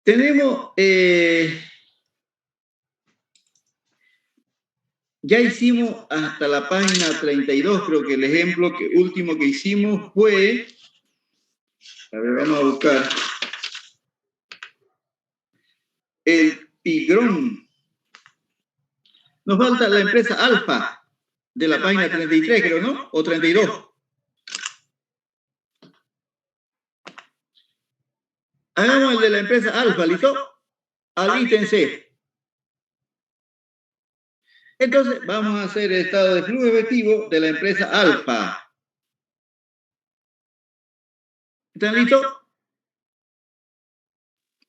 Tenemos, ya hicimos hasta la página 32, creo que el ejemplo último que hicimos fue, a ver, vamos a buscar, el Tigrón. Nos falta la empresa Alfa, de la página 33, creo, ¿no? O 32. Hagamos el de la empresa Alfa, ¿listo? Alístense. Entonces, vamos a hacer el estado de flujo efectivo de la empresa Alfa. ¿Están listos?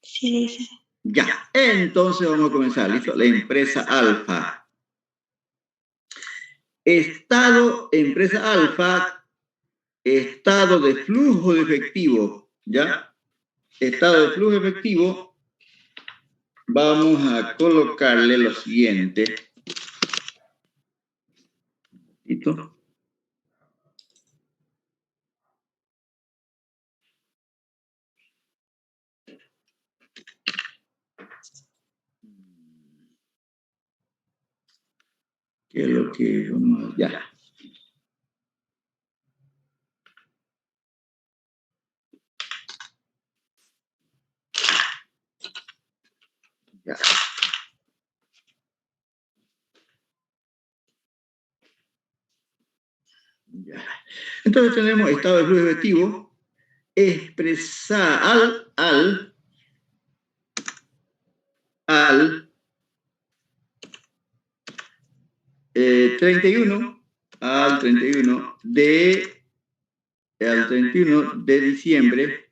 Sí. Ya, entonces vamos a comenzar, ¿listo? La empresa Alfa. Estado, empresa Alfa, estado de flujo de efectivo, ¿ya? Estado de flujo efectivo, vamos a colocarle lo siguiente. ¿Listo? ¿Qué es lo que vamos a... Ya. Ya. Ya. Entonces tenemos estado de flujo efectivo, expresar al 31 de diciembre,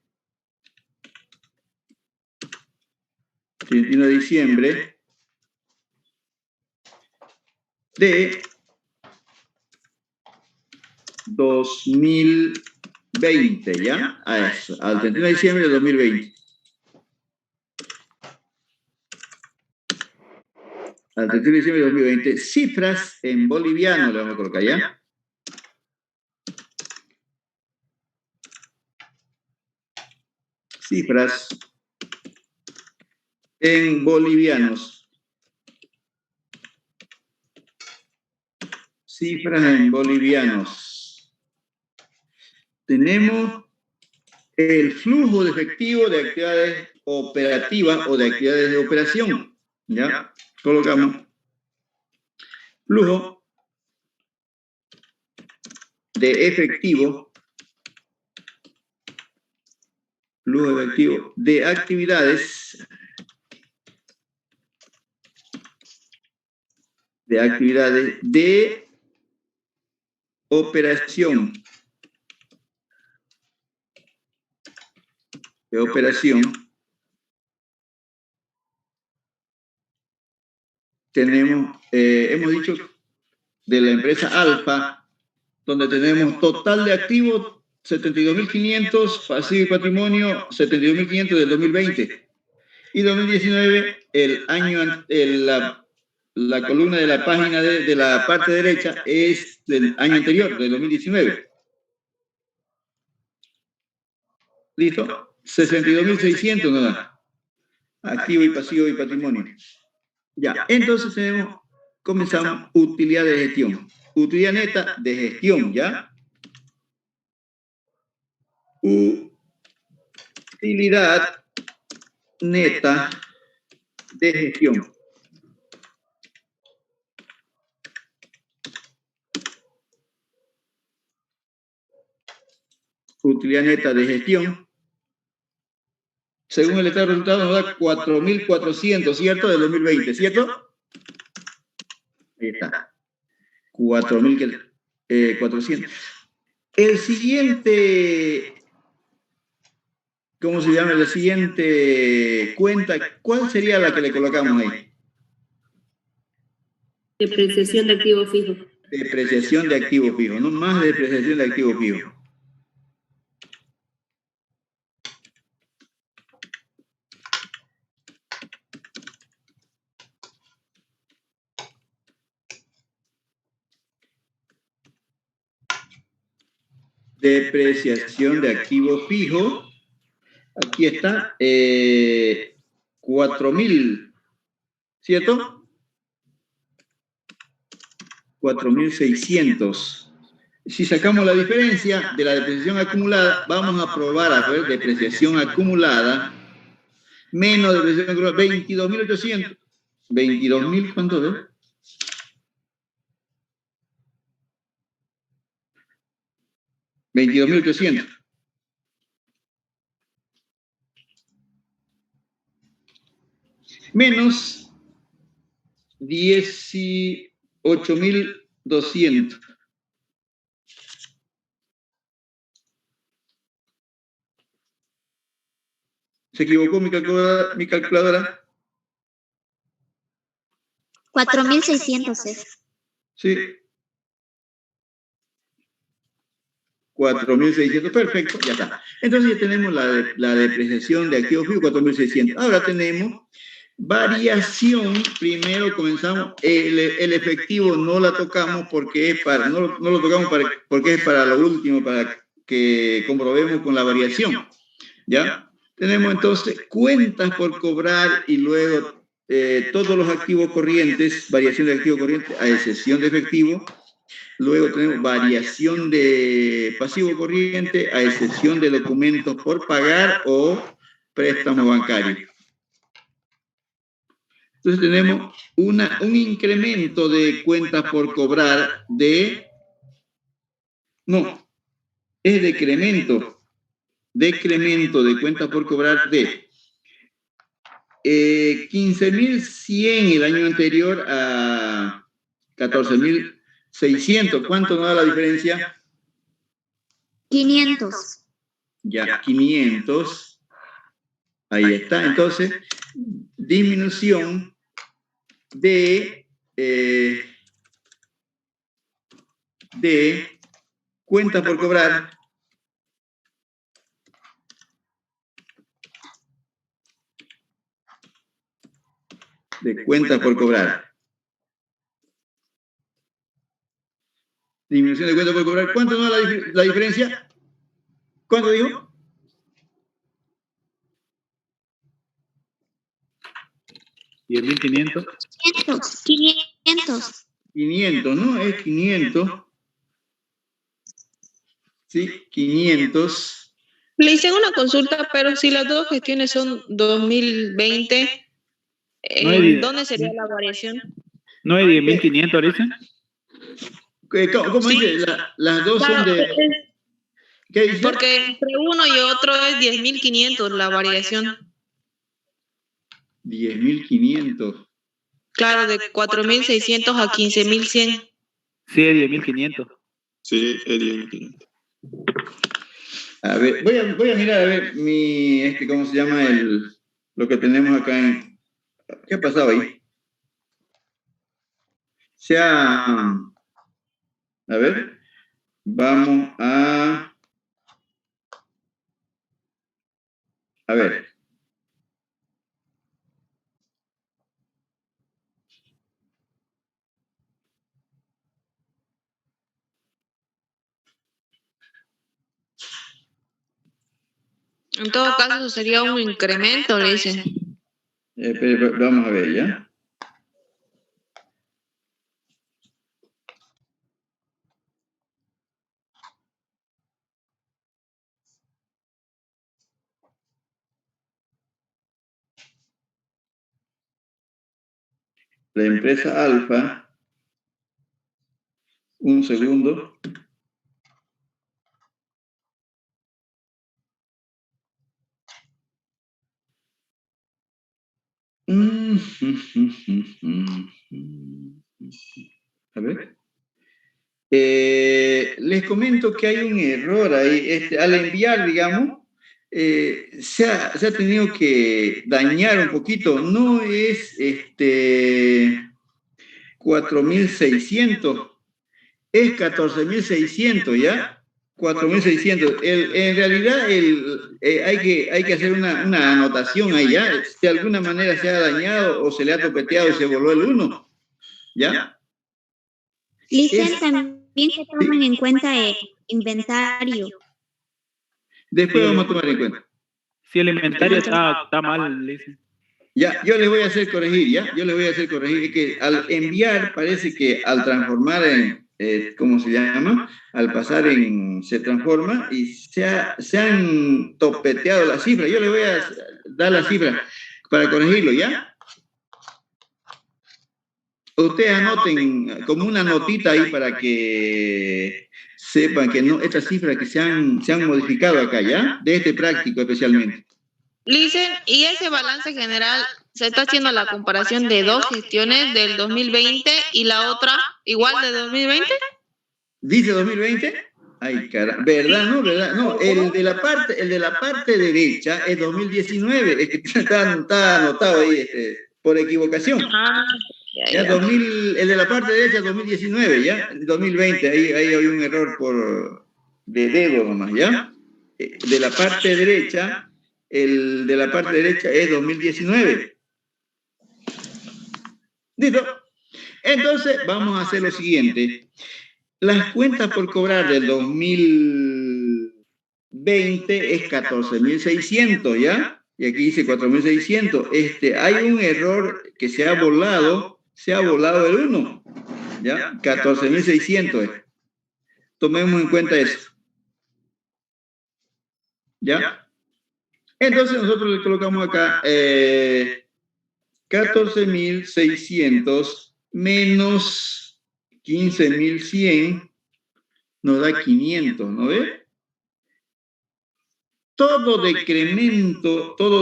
31 de diciembre de 2020, ¿ya? A eso, al 31 de diciembre de 2020. Al 31 de diciembre de 2020, cifras en boliviano le vamos a colocar, ¿ya? Cifras en bolivianos. Cifras en bolivianos. Tenemos el flujo de efectivo de actividades operativas o de actividades de operación, ¿ya? Colocamos flujo de efectivo, flujo efectivo de actividades de operación. De operación. Tenemos, hemos dicho, de la empresa Alfa, donde tenemos total de activos 72.500, pasivo y patrimonio 72.500 del 2020. Y 2019, el año, la columna de la página de la parte derecha es del año anterior, del 2019. ¿Listo? 62.600 nada. Activo y pasivo y patrimonio. Ya, entonces tenemos, comenzamos utilidad de gestión. Utilidad neta de gestión, ¿ya? Utilidad neta de gestión. Utilidad neta de gestión. Según el estado de resultados nos da 4.400, ¿cierto? Del 2020, ¿cierto? Ahí está. 4.400. El siguiente, ¿cómo se llama? La siguiente cuenta, ¿cuál sería la que le colocamos ahí? Depreciación de activo fijo. Depreciación de activo fijo, no más depreciación de activo fijo. Depreciación de activo fijo. Aquí está. 4.000, ¿cierto? 4.600. Si sacamos la diferencia de la depreciación acumulada, vamos a probar a ver depreciación acumulada menos depreciación acumulada, 22.800. 22.000, ¿cuánto ves? 22.800. Menos 18.200. ¿Se equivocó mi calculadora? 4.600 es. Sí. 4.600, perfecto, ya está. Entonces ya tenemos la depreciación de activos fijos, 4.600. Ahora tenemos variación. Primero comenzamos, el efectivo no la tocamos porque es para, no lo tocamos porque es para lo último, para que comprobemos con la variación. ¿Ya? Tenemos entonces cuentas por cobrar y luego todos los activos corrientes, variación de activos corrientes a excepción de efectivo. Luego tenemos variación de pasivo corriente a excepción de documentos por pagar o préstamo bancario. Entonces tenemos un incremento de cuentas por cobrar es decremento de cuentas por cobrar de 15.100 el año anterior a 14.600. ¿Cuánto nos da la diferencia? 500. Ya, 500. Ahí está. Entonces, disminución de cuentas por cobrar Disminución de cuentas por cobrar. ¿Cuánto no da la diferencia? ¿Cuánto dijo? 10.500. 500. 500, ¿no? Es 500. Sí, 500. Le hice una consulta, pero si las dos gestiones son 2020, ¿dónde sería la variación? ¿No hay 10.500, dicen? ¿Cómo dice? Las dos son de... ¿Qué dice? Porque entre uno y otro es 10.500 la variación. 10.500. Claro, de 4.600 a 15.100. Sí, es 10.500. Sí, es 10.500. A ver, voy a mirar a ver ¿cómo se llama lo que tenemos acá en... ¿Qué ha pasado ahí? A ver, vamos a ver. En todo caso, sería un incremento, le dicen. Vamos a ver, ¿ya? La empresa Alfa, un segundo. A ver. Les comento que hay un error ahí. Al enviar, digamos, se ha tenido que dañar un poquito. No es 4.600, es 14.600, ¿ya? 4.600. En realidad hay que hacer una anotación ahí, ¿ya? De alguna manera se ha dañado o se le ha topeteado y se voló el 1, ¿ya? Dicen también que tomen en cuenta el inventario. Después vamos a tomar en cuenta. Si el inventario está mal, dicen. Ya, yo le voy a hacer corregir, ¿ya? Yo le voy a hacer corregir. Es que al enviar, parece que al transformar en, ¿cómo se llama? Al pasar en, se transforma y se han topeteado las cifras. Yo le voy a dar las cifras para corregirlo, ¿ya? Ustedes anoten como una notita ahí para que sepan que no, estas cifras que se han modificado acá, ¿ya? De este práctico especialmente. Licen, y ese balance general se está haciendo la comparación de dos gestiones del 2020 y la otra igual de 2020. ¿Dice 2020? Ay, caramba. ¿Verdad? No, ¿verdad? No, el de la parte derecha es 2019. Es que está anotado ahí por equivocación. Ah, Ya, 2000, el de la parte derecha es 2019, ¿ya? 2020, ahí hay un error de dedo nomás, ¿ya? De la parte derecha, el de la parte derecha es 2019. ¿Listo? Entonces, vamos a hacer lo siguiente. Las cuentas por cobrar del 2020 es 14.600, ¿ya? Y aquí dice 4.600. Hay un error que se ha volado el 1, ¿ya? 14.600. Tomemos en cuenta eso, ¿ya? Entonces nosotros le colocamos acá 14.600 menos 15.100 nos da 500, ¿no ve? Todo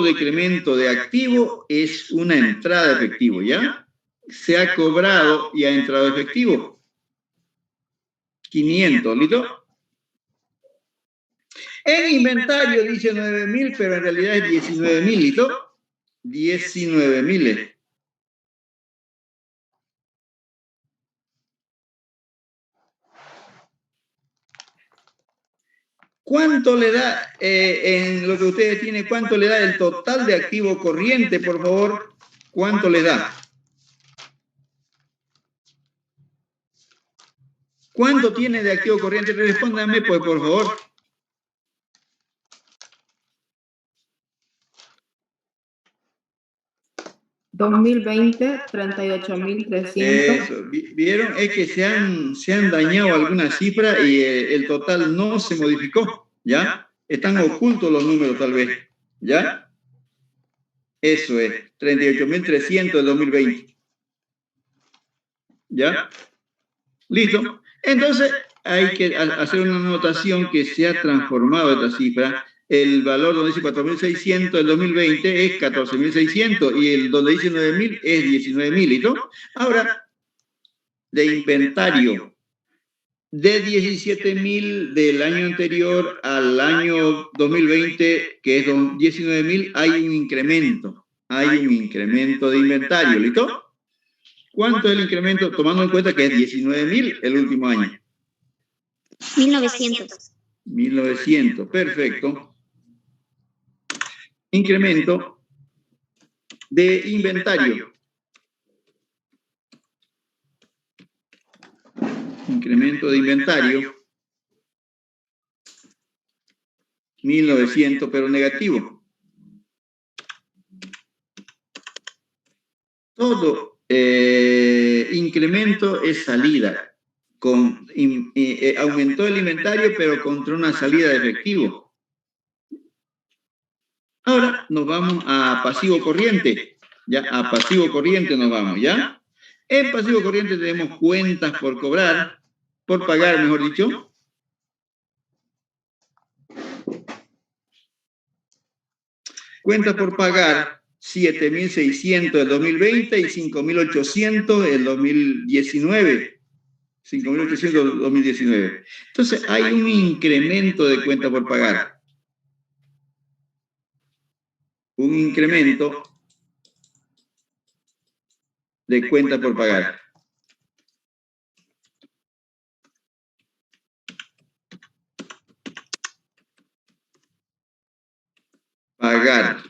decremento de activo es una entrada de efectivo, ¿ya? Se ha cobrado y ha entrado efectivo. 500, ¿listo? En inventario dice 9.000, pero en realidad es 19.000, ¿listo? 19.000. ¿Cuánto le da, en lo que ustedes tienen, cuánto le da el total de activo corriente, por favor? ¿Cuánto le da? ¿Cuánto tiene de activo corriente? Respóndame, pues, por favor. $2020, 38.300. ¿Vieron? Es que se han dañado algunas cifras y el total no se modificó, ¿ya? Están ocultos los números, tal vez, ¿ya? Eso es, 38.300 del 2020. ¿Ya? ¿Listo? Entonces, hay que hacer una anotación que se ha transformado esta cifra. El valor donde dice 4.600 del 2020 es 14.600 y el donde dice 9.000 es 19.000, ¿listo? Ahora, de inventario, de 17.000 del año anterior al año 2020, que es 19.000, hay un incremento. Hay un incremento de inventario, ¿listo? ¿Cuánto es el incremento? Tomando en cuenta que es 19.000 el último año. 1.900. 1.900, perfecto. Incremento de inventario. Incremento de inventario. 1.900, pero negativo. Todo incremento es salida. Aumentó el inventario, pero contra una salida de efectivo. Ahora nos vamos a pasivo corriente. Ya, a pasivo corriente nos vamos, ¿ya? En pasivo corriente tenemos cuentas por cobrar, por pagar, mejor dicho. Cuentas por pagar, 7.600 del 2020 y 5.800 del 2019. 5.800 del 2019. Entonces, hay un incremento de cuentas por pagar. Un incremento de cuentas por pagar. Pagar.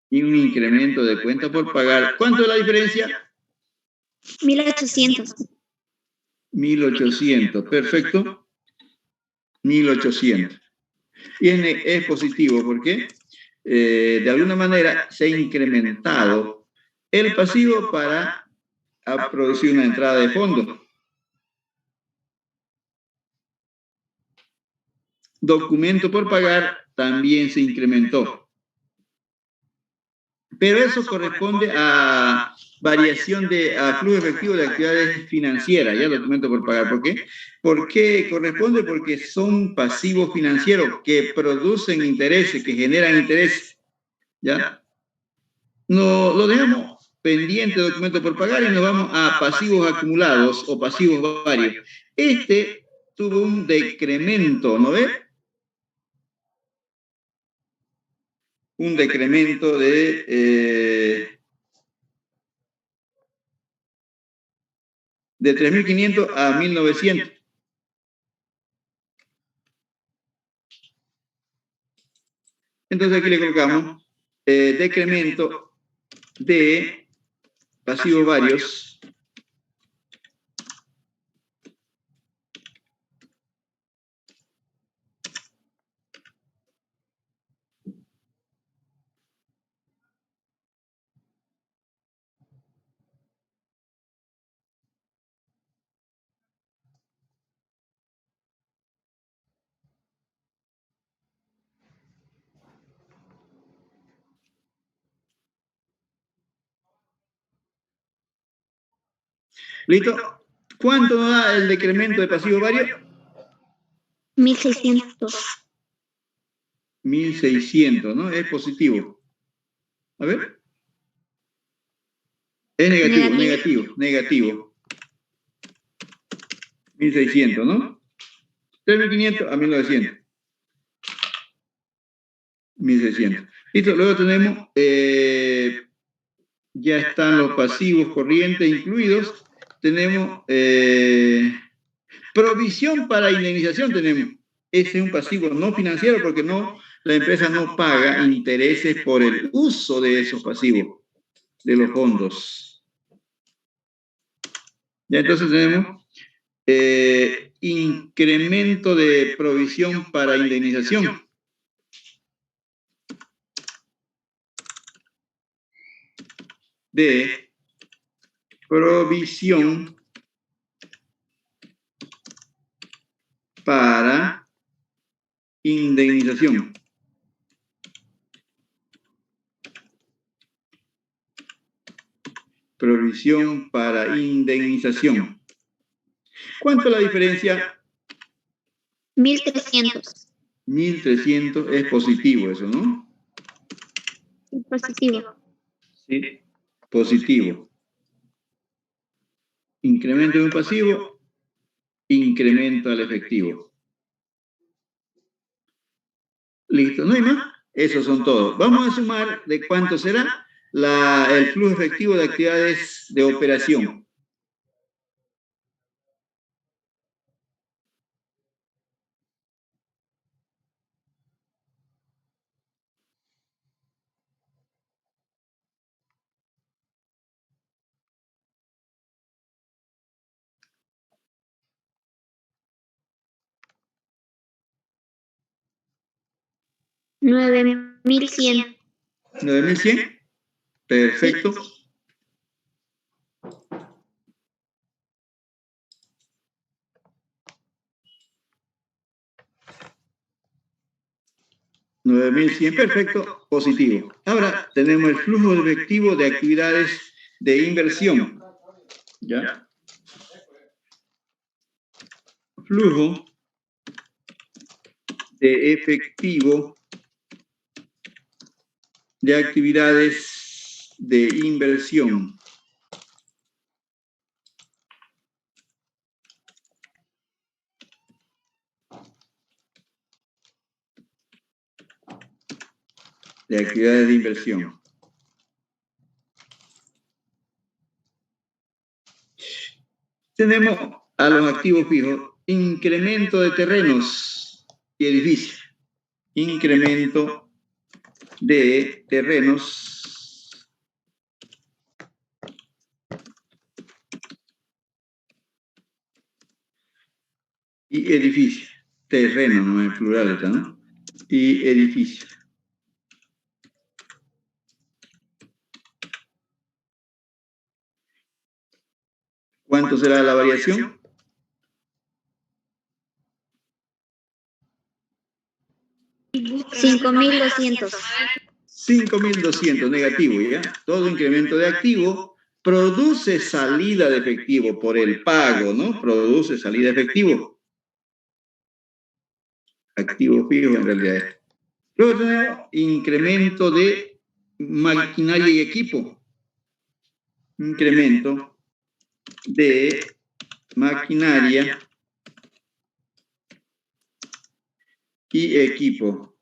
Y un incremento de cuentas por pagar. ¿Cuánto es la diferencia? 1.800. 1.800, perfecto. 1.800. Y es positivo porque de alguna manera se ha incrementado el pasivo para producir una entrada de fondo. Documento por pagar también se incrementó. Pero eso corresponde a variación a flujo efectivo de actividades financieras, ya documento por pagar. ¿Por qué? ¿Por qué corresponde? Porque son pasivos financieros que producen intereses, que generan intereses. ¿Ya? No, lo dejamos pendiente de documento por pagar y nos vamos a pasivos acumulados o pasivos varios. Este tuvo un decremento, ¿no ve? Un decremento de 3.500 a 1.900. Entonces aquí le colocamos decremento de pasivos varios ¿Listo? ¿Cuánto nos da el decremento de pasivos varios? 1.600. 1.600, ¿no? Es positivo. A ver. Es negativo. 1.600, ¿no? 3.500 a 1.900. 1.600. Listo, luego tenemos, ya están los pasivos corrientes incluidos. Tenemos provisión para indemnización, tenemos. Ese es un pasivo no financiero porque la empresa no paga intereses por el uso de esos pasivos, de los fondos. Ya entonces tenemos incremento de provisión para indemnización. De provisión para indemnización. Provisión para indemnización. ¿Cuánto es la diferencia? 1.300. 1.300 es positivo eso, ¿no? Positivo. Sí. Positivo. Incremento de un pasivo, incremento al efectivo. Listo, ¿no hay más? Esos son todos. Vamos a sumar de cuánto será el flujo efectivo de actividades de operación. $9.100. 9.100. Perfecto. $9.100, perfecto, positivo. Ahora tenemos el flujo efectivo de actividades de inversión. ¿Ya? Flujo de efectivo de actividades de inversión. De actividades de inversión. Tenemos a los activos fijos, incremento de terrenos y edificios. Incremento de terrenos y edificios. Terreno, no es plural, ¿no? y edificio. ¿Cuánto será la variación? $5,200. 5.200 negativo, ¿ya? Todo incremento de activo produce salida de efectivo por el pago, ¿no? Produce salida de efectivo. Activo fijo en realidad. Luego tenemos incremento de maquinaria y equipo. Incremento de maquinaria y equipo.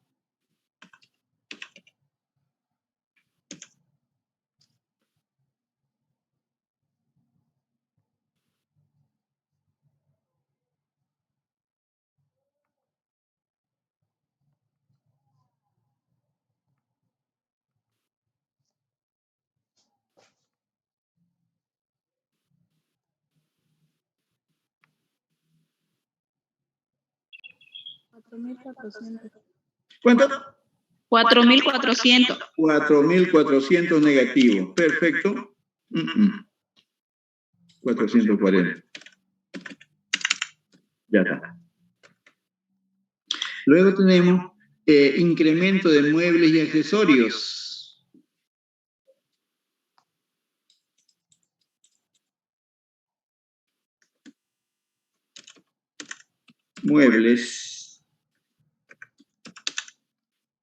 ¿Cuánto? 4.400. 4.400 negativo. Perfecto. 440. Ya está. Luego tenemos incremento de muebles y accesorios. Muebles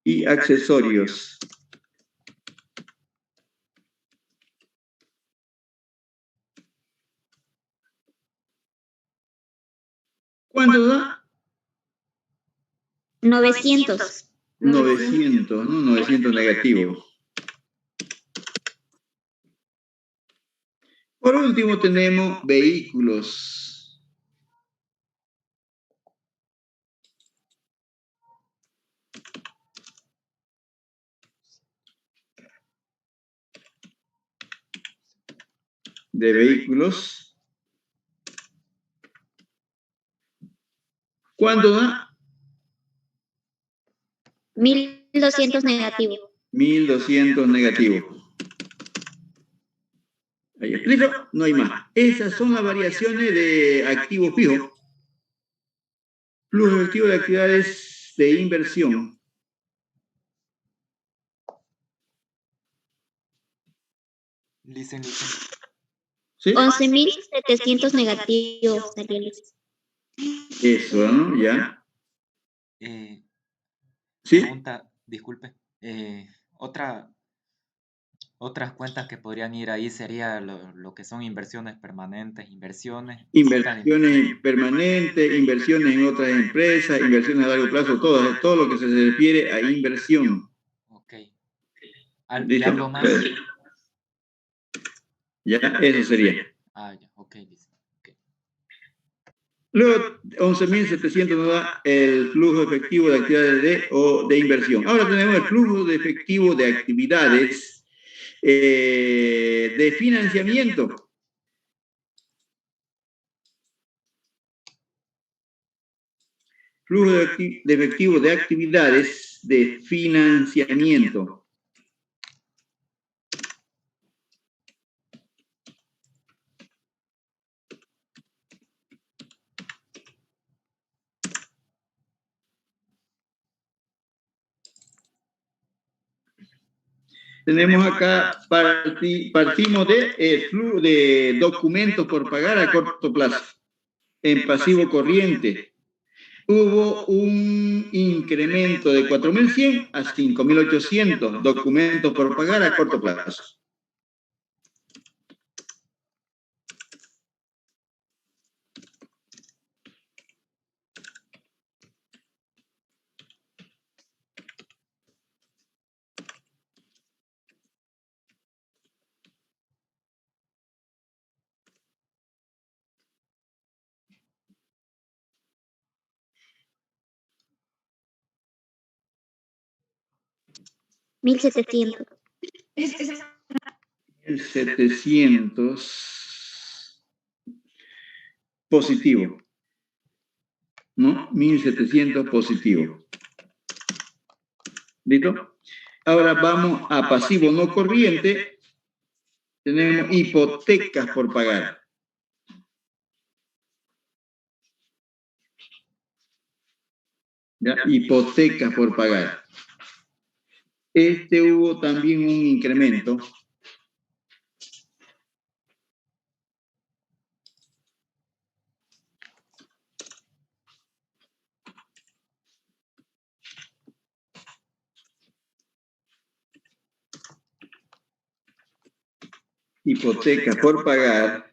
y accesorios. ¿Cuánto da? 900. 900, ¿no? 900 negativo. Por último tenemos vehículos. De vehículos. ¿Cuánto da? 1,200 negativo. 1.200 negativo. Ahí explico, no hay más. Esas son las variaciones de activo fijo. Flujo efectivo de actividades de inversión. Listen. ¿Sí? 11,700 negativos, Darielis. Eso, ¿no? Ya. ¿Sí? Pregunta, disculpe. Otras cuentas que podrían ir ahí sería lo que son inversiones permanentes, inversiones Permanentes, inversiones en otras empresas, inversiones a largo plazo, todo lo que se refiere a inversión. Ok. ¿Y ¿Listo? algo más? Ya, eso sería. Ya, ok, listo. Okay. Luego, 11.700 nos da el flujo efectivo de actividades de inversión. Ahora tenemos el flujo de efectivo de actividades de financiamiento. Flujo de efectivo de actividades de financiamiento. Tenemos acá, partimos de flujo de documentos por pagar a corto plazo. En pasivo corriente, hubo un incremento de 4.100 a 5.800 documentos por pagar a corto plazo. $1,700. 1.700 positivo, ¿no? 1.700 positivo. ¿Listo? Ahora vamos a pasivo no corriente. Tenemos hipotecas por pagar. ¿Ya? Hipotecas por pagar. Hubo también un incremento. Hipoteca por pagar.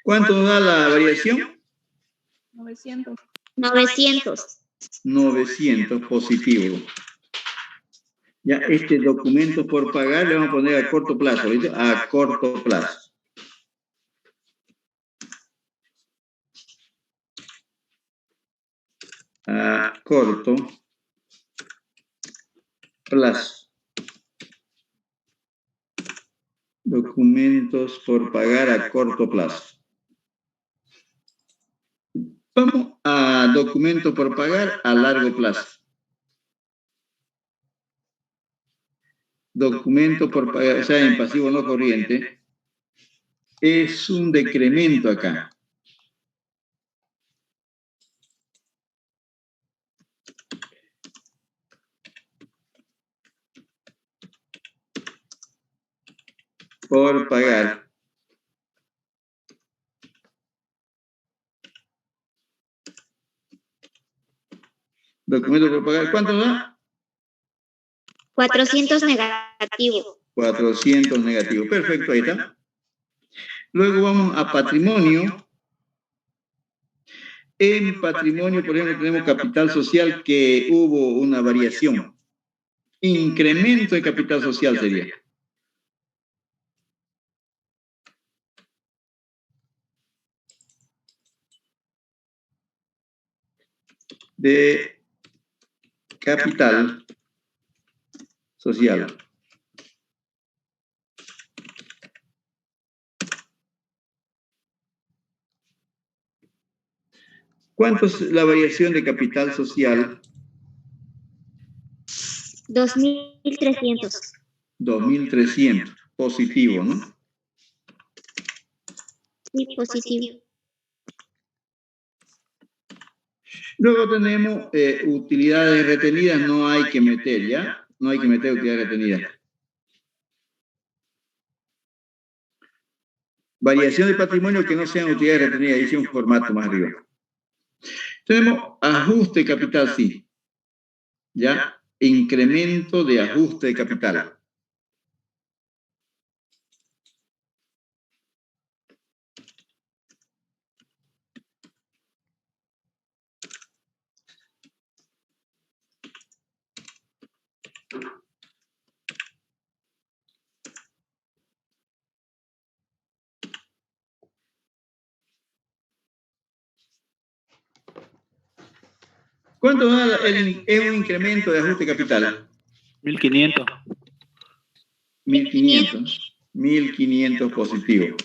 ¿Cuánto nos da la variación? 900. 900 positivo. Ya, documento por pagar le vamos a poner a corto plazo, ¿viste? A corto plazo. A corto plazo. Documentos por pagar a corto plazo. Vamos a documentos por pagar a largo plazo. Documento por pagar, o sea, en pasivo no corriente, es un decremento acá. Por pagar. Documento por pagar, ¿cuánto da? 400 negativo. 400 negativo. Perfecto, ahí está. Luego vamos a patrimonio. En patrimonio, por ejemplo, tenemos capital social que hubo una variación. Incremento de capital social sería. De capital social. ¿Cuánto es la variación de capital social? 2.300. 2.300. Positivo, ¿no? Sí, positivo. Luego tenemos utilidades retenidas, no hay que meter, ¿ya? No hay que meter utilidades retenidas. Variación de patrimonio que no sean utilidades retenidas, hice un formato más arriba. Tenemos ajuste de capital, sí. ¿Ya? Incremento de ajuste de capital. ¿Cuánto da es un incremento de ajuste de capital? 1.500. 1.500. 1.500 positivo.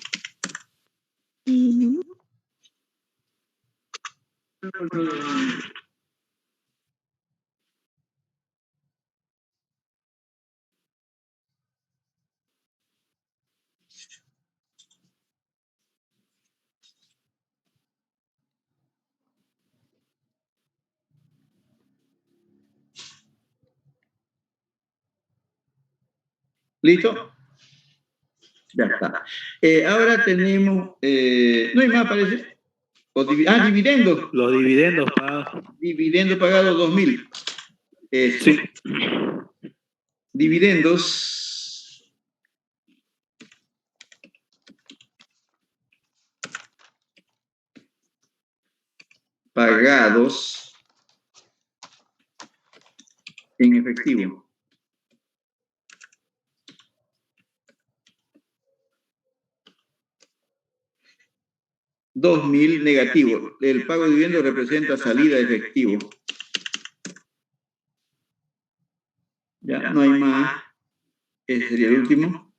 ¿Listo? Ya está. Ahora tenemos... no hay más, parece. Dividendos. Los dividendos pagados. Dividendo pagado 2.000. Eso. Sí. Dividendos. Pagados en efectivo. $2.000 negativo. El pago de dividendo representa salida de efectivo. Ya, no hay más. Ese sería el último.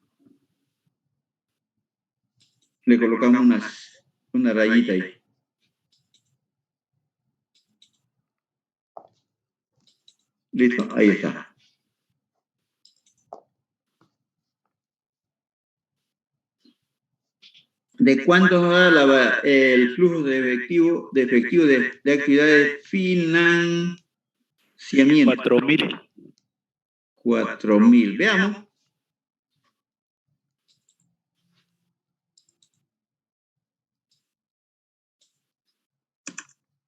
Le colocamos una rayita ahí. Listo, ahí está. ¿De cuánto nos da el flujo de efectivo de actividades financiamiento? 4.000. 4.000. Veamos.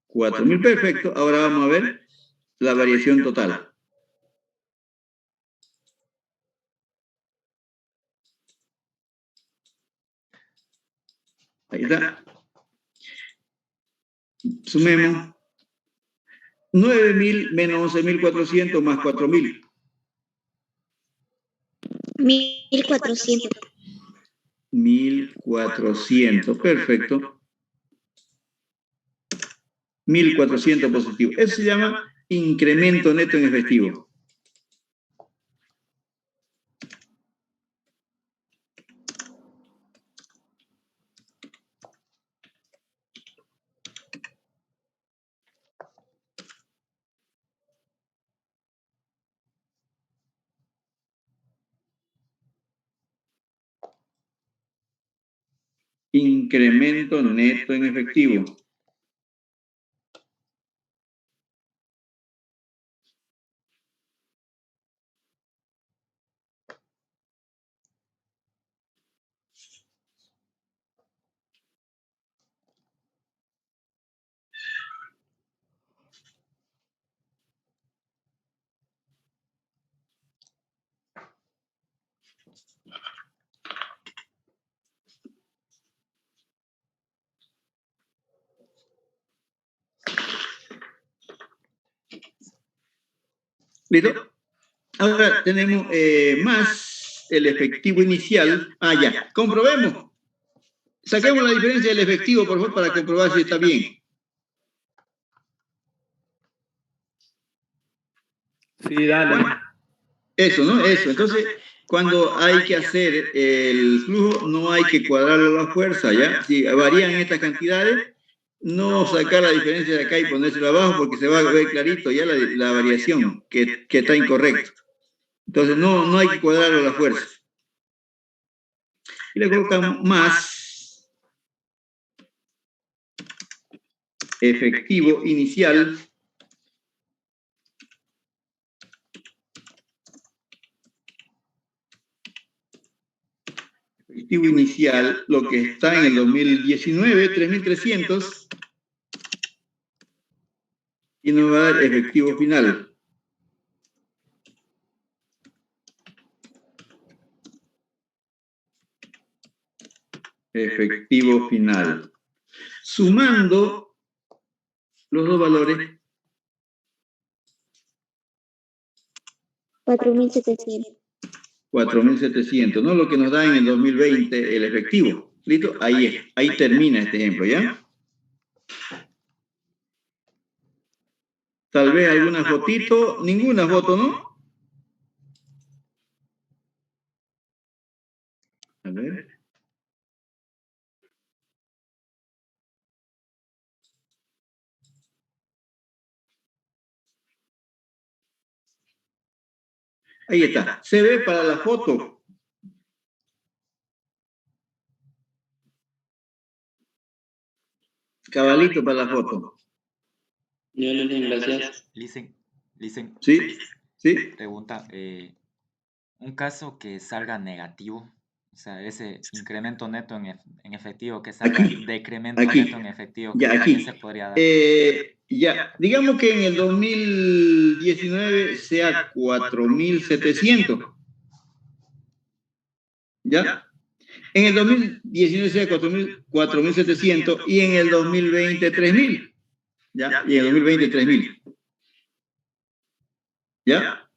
$4.000, perfecto. Ahora vamos a ver la variación total. Ahí está. Sumemos. 9.000 menos 11.400 más 4.000. 1.400. 1.400, perfecto. 1.400 positivo. Eso se llama incremento neto en efectivo. Incremento neto en efectivo. ¿Listo? Ahora tenemos más el efectivo inicial. Ya. Comprobemos. Saquemos la diferencia del efectivo, por favor, para comprobar si está bien. Sí, dale. Eso, ¿no? Eso. Entonces, cuando hay que hacer el flujo, no hay que cuadrarlo a la fuerza, ¿ya? Si varían estas cantidades, no sacar la diferencia de acá y ponérselo abajo porque se va a ver clarito ya la variación, que está incorrecto. Entonces, no hay que cuadrarlo a la fuerza. Y le colocamos más efectivo inicial lo que está en el 2019, 3.300, y nos va a dar efectivo final. Efectivo final. Sumando los dos valores. 4.700. 4.700, no lo que nos da en el 2020 el efectivo. ¿Listo? Ahí termina este ejemplo, ¿ya? Tal vez alguna fotito, ninguna foto, ¿no? A ver. Ahí está. Se ve para la foto. Cabalito para la foto. Yo le doy gracias. Listen. Sí. Pregunta, un caso que salga negativo, o sea, ese incremento neto en efectivo que salga decremento neto en efectivo, que también se podría dar. Digamos que en el 2019 sea 4.700. ¿Ya? En el 2019 sea 4.700 y en el 2020 3.000. ¿Ya? Y en el 2020 3.000. ¿Ya?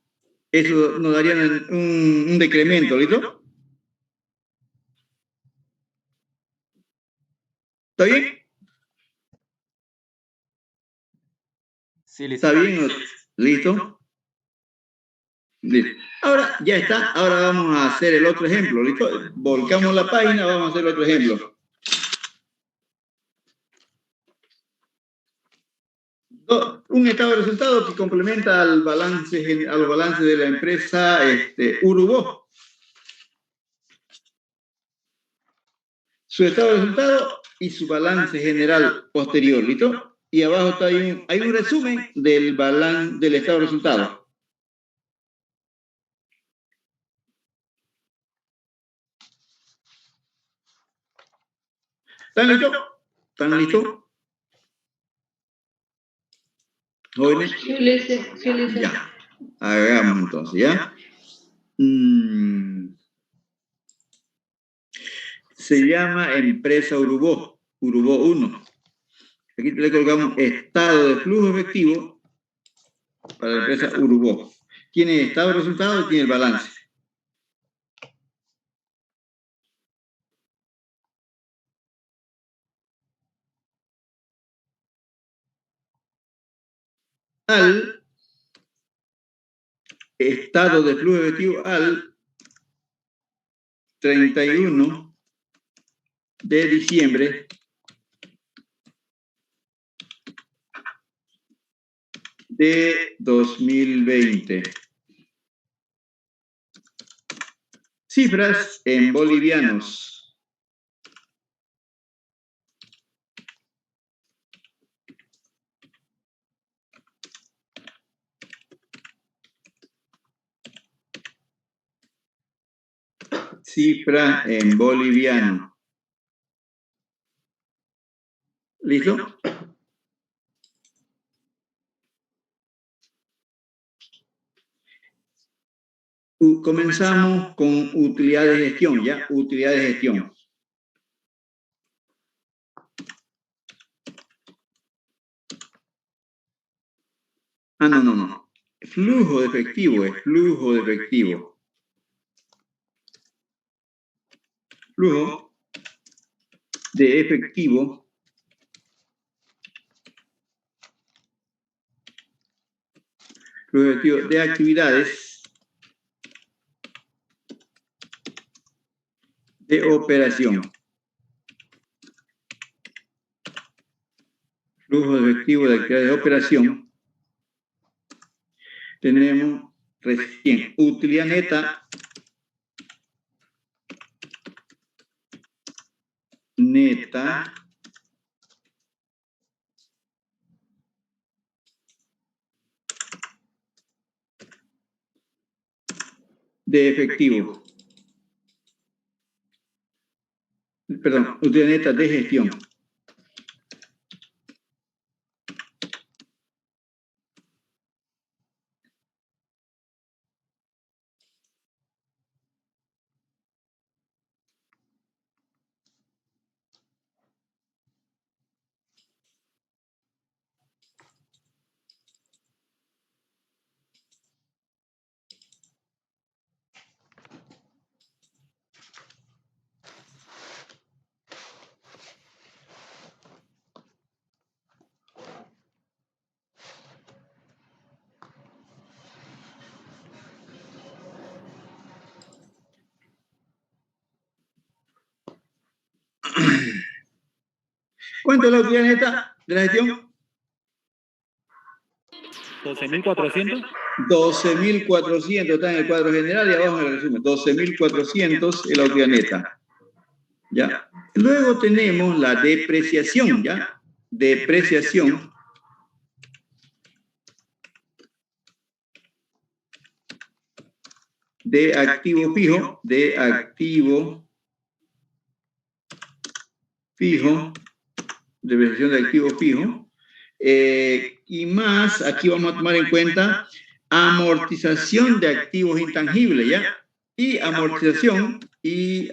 Eso nos daría un decremento, ¿listo? ¿Está bien? Sí, listo. ¿Está bien? ¿Listo? Listo. Ahora ya está. Ahora vamos a hacer el otro ejemplo. ¿Listo? Volcamos la página, vamos a hacer otro ejemplo. Un estado de resultados que complementa a los balances de la empresa Urubó. su estado de resultado y su balance general posterior, ¿listo? Y abajo está hay un resumen del estado de resultado. ¿Están listos? ¿Están listos? ¿Jóvenes? Ya. Hagamos entonces, ¿ya? Se llama empresa Urubó 1. Aquí le colocamos estado de flujo efectivo para la empresa Urubó. Tiene estado de resultado y tiene el balance. Al estado de flujo efectivo al 31 de diciembre de 2020. Cifras en bolivianos. Cifra en boliviano. ¿Listo? Comenzamos con utilidades de gestión, ¿ya? Utilidades de gestión. No. Flujo de efectivo es flujo de efectivo. Flujo de efectivo de actividades de operación. Flujo de efectivo de actividades de operación. Tenemos recién utilidad neta, de efectivo. Perdón, utilidad neta de gestión. ¿Cuánto es la utilidad neta de la gestión? 12.400. 12.400 está en el cuadro general y abajo en el resumen. 12.400 es la utilidad neta. ¿Ya? Luego tenemos la depreciación, ¿ya? Depreciación. De activo fijo, depreciación de activo fijo. Y más, aquí vamos a tomar en cuenta amortización de activos intangibles, ¿ya? Y amortización de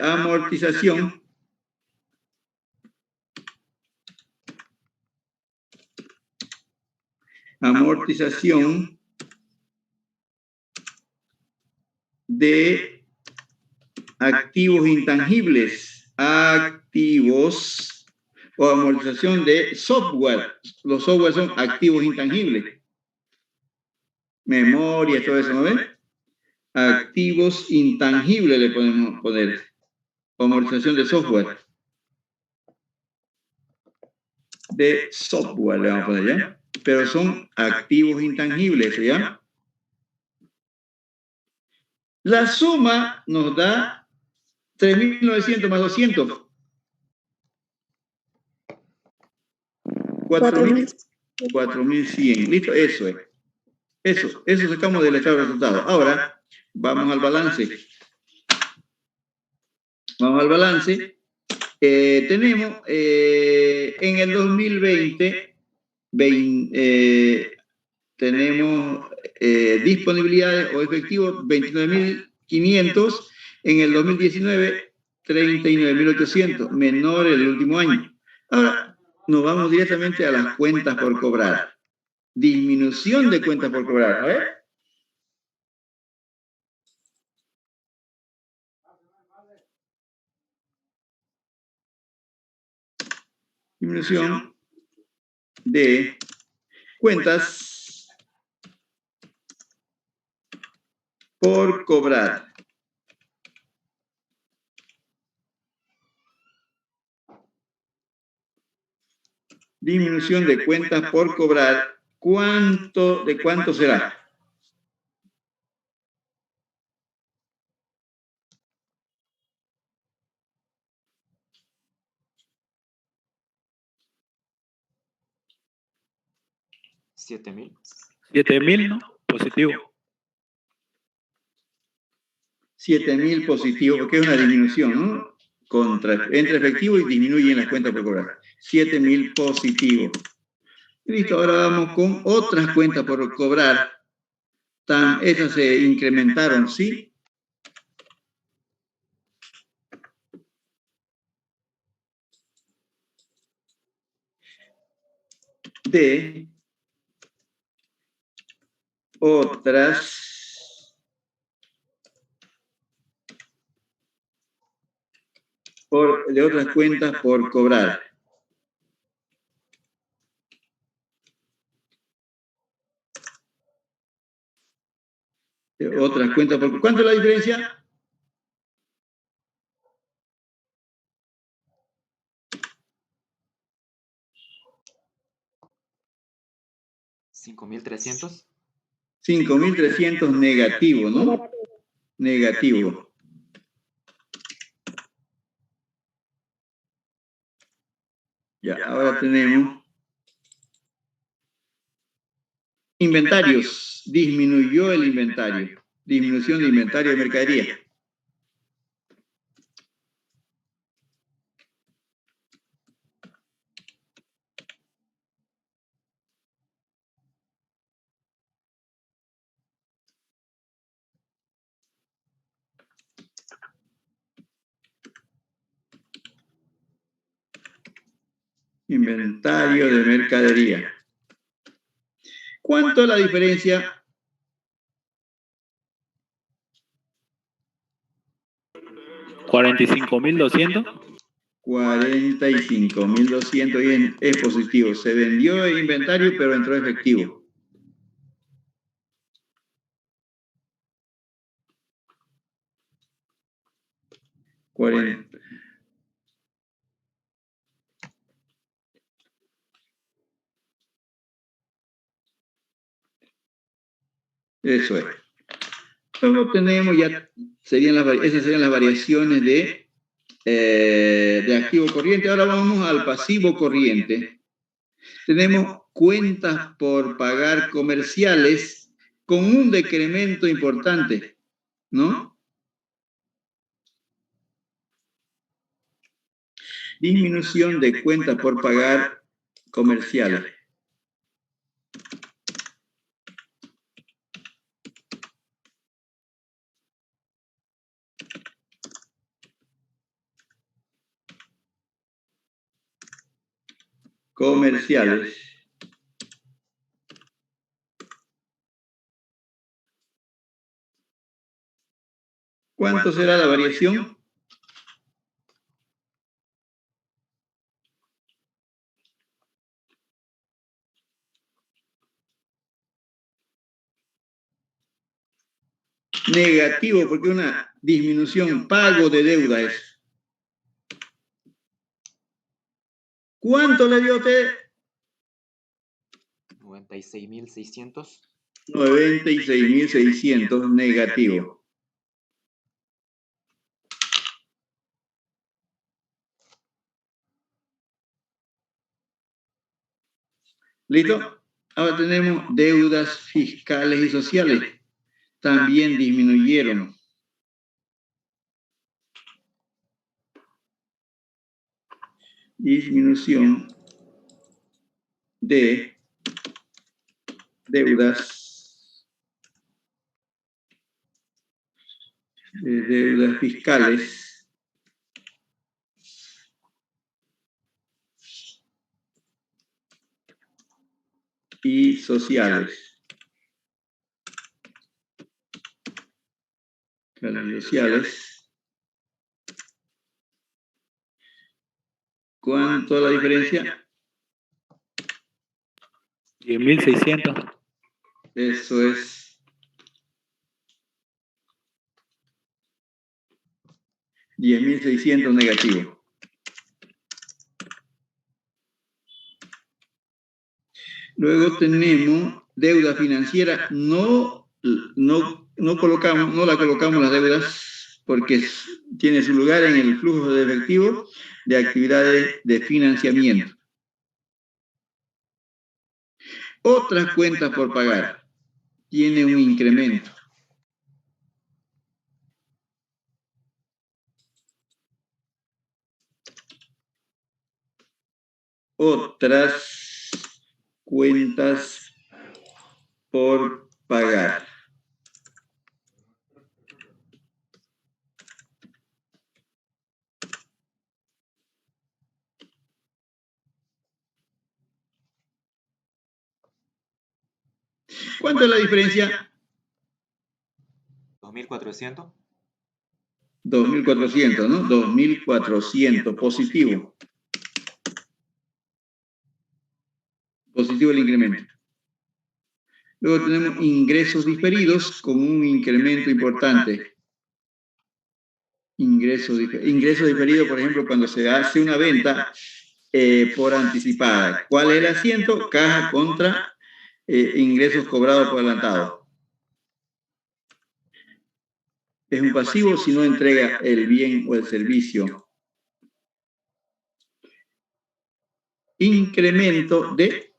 activos intangibles, o amortización de software. Los software son activos intangibles. Memoria, todo eso, ¿no ven? Activos intangibles le podemos poner. Amortización de software. De software le vamos a poner, ¿ya? Pero son activos intangibles, ¿ya? La suma nos da 3.900 más 200. 4.100. Listo, eso es. Eso sacamos del estado de resultados. Ahora, vamos al balance. Vamos al balance. Tenemos en el 2020 tenemos disponibilidades o efectivos 29.500, en el 2019 39.800, menor el último año. Ahora nos vamos directamente a las cuentas por cobrar. Disminución de cuentas por cobrar. A ver. Disminución de cuentas por cobrar. Disminución de cuentas por cobrar. ¿De cuánto será? $7,000. 7,000, ¿no? Positivo. 7.000 positivo, porque es una disminución, ¿no? Entre efectivo y disminuye en las cuentas por cobrar. 7.000 positivo. Listo, ahora vamos con otras cuentas por cobrar. Esas se incrementaron, ¿sí? De otras cuentas por cobrar. De otras cuentas por... ¿Cuánto es la diferencia? $5,300. 5.300 negativo, ¿no? Negativo. Ya, ahora tenemos inventarios. Disminuyó el inventario. Disminución de inventario de mercadería. Inventario de mercadería. ¿Cuánto es la diferencia? $45,200. 45.200 y es positivo. Se vendió el inventario, pero entró efectivo. Eso es. Luego tenemos ya, esas serían las variaciones de activo corriente. Ahora vamos al pasivo corriente. Tenemos cuentas por pagar comerciales con un decremento importante, ¿no? Disminución de cuentas por pagar comerciales. Comerciales. ¿Cuánto será la variación? Negativo, porque una disminución, pago de deuda es. ¿Cuánto le dio a usted? 96.600. 96.600 negativo. ¿Listo? Ahora tenemos deudas fiscales y sociales. También disminuyeron. Disminución de deudas fiscales y sociales. ¿Cuánto es la diferencia? 10.600. Eso es 10.600 negativo. Luego tenemos deuda financiera. No la colocamos las deudas porque tiene su lugar en el flujo de efectivo de actividades de financiamiento. Otras cuentas por pagar. Tiene un incremento. Otras cuentas por pagar. ¿Cuánto es la diferencia? 2.400. 2.400, ¿no? 2.400, positivo. Positivo el incremento. Luego tenemos ingresos diferidos con un incremento importante. Ingreso diferido, por ejemplo, cuando se hace una venta por anticipada. ¿Cuál es el asiento? Caja contra ingresos cobrados por adelantado. Es un pasivo si no entrega el bien o el servicio. Incremento de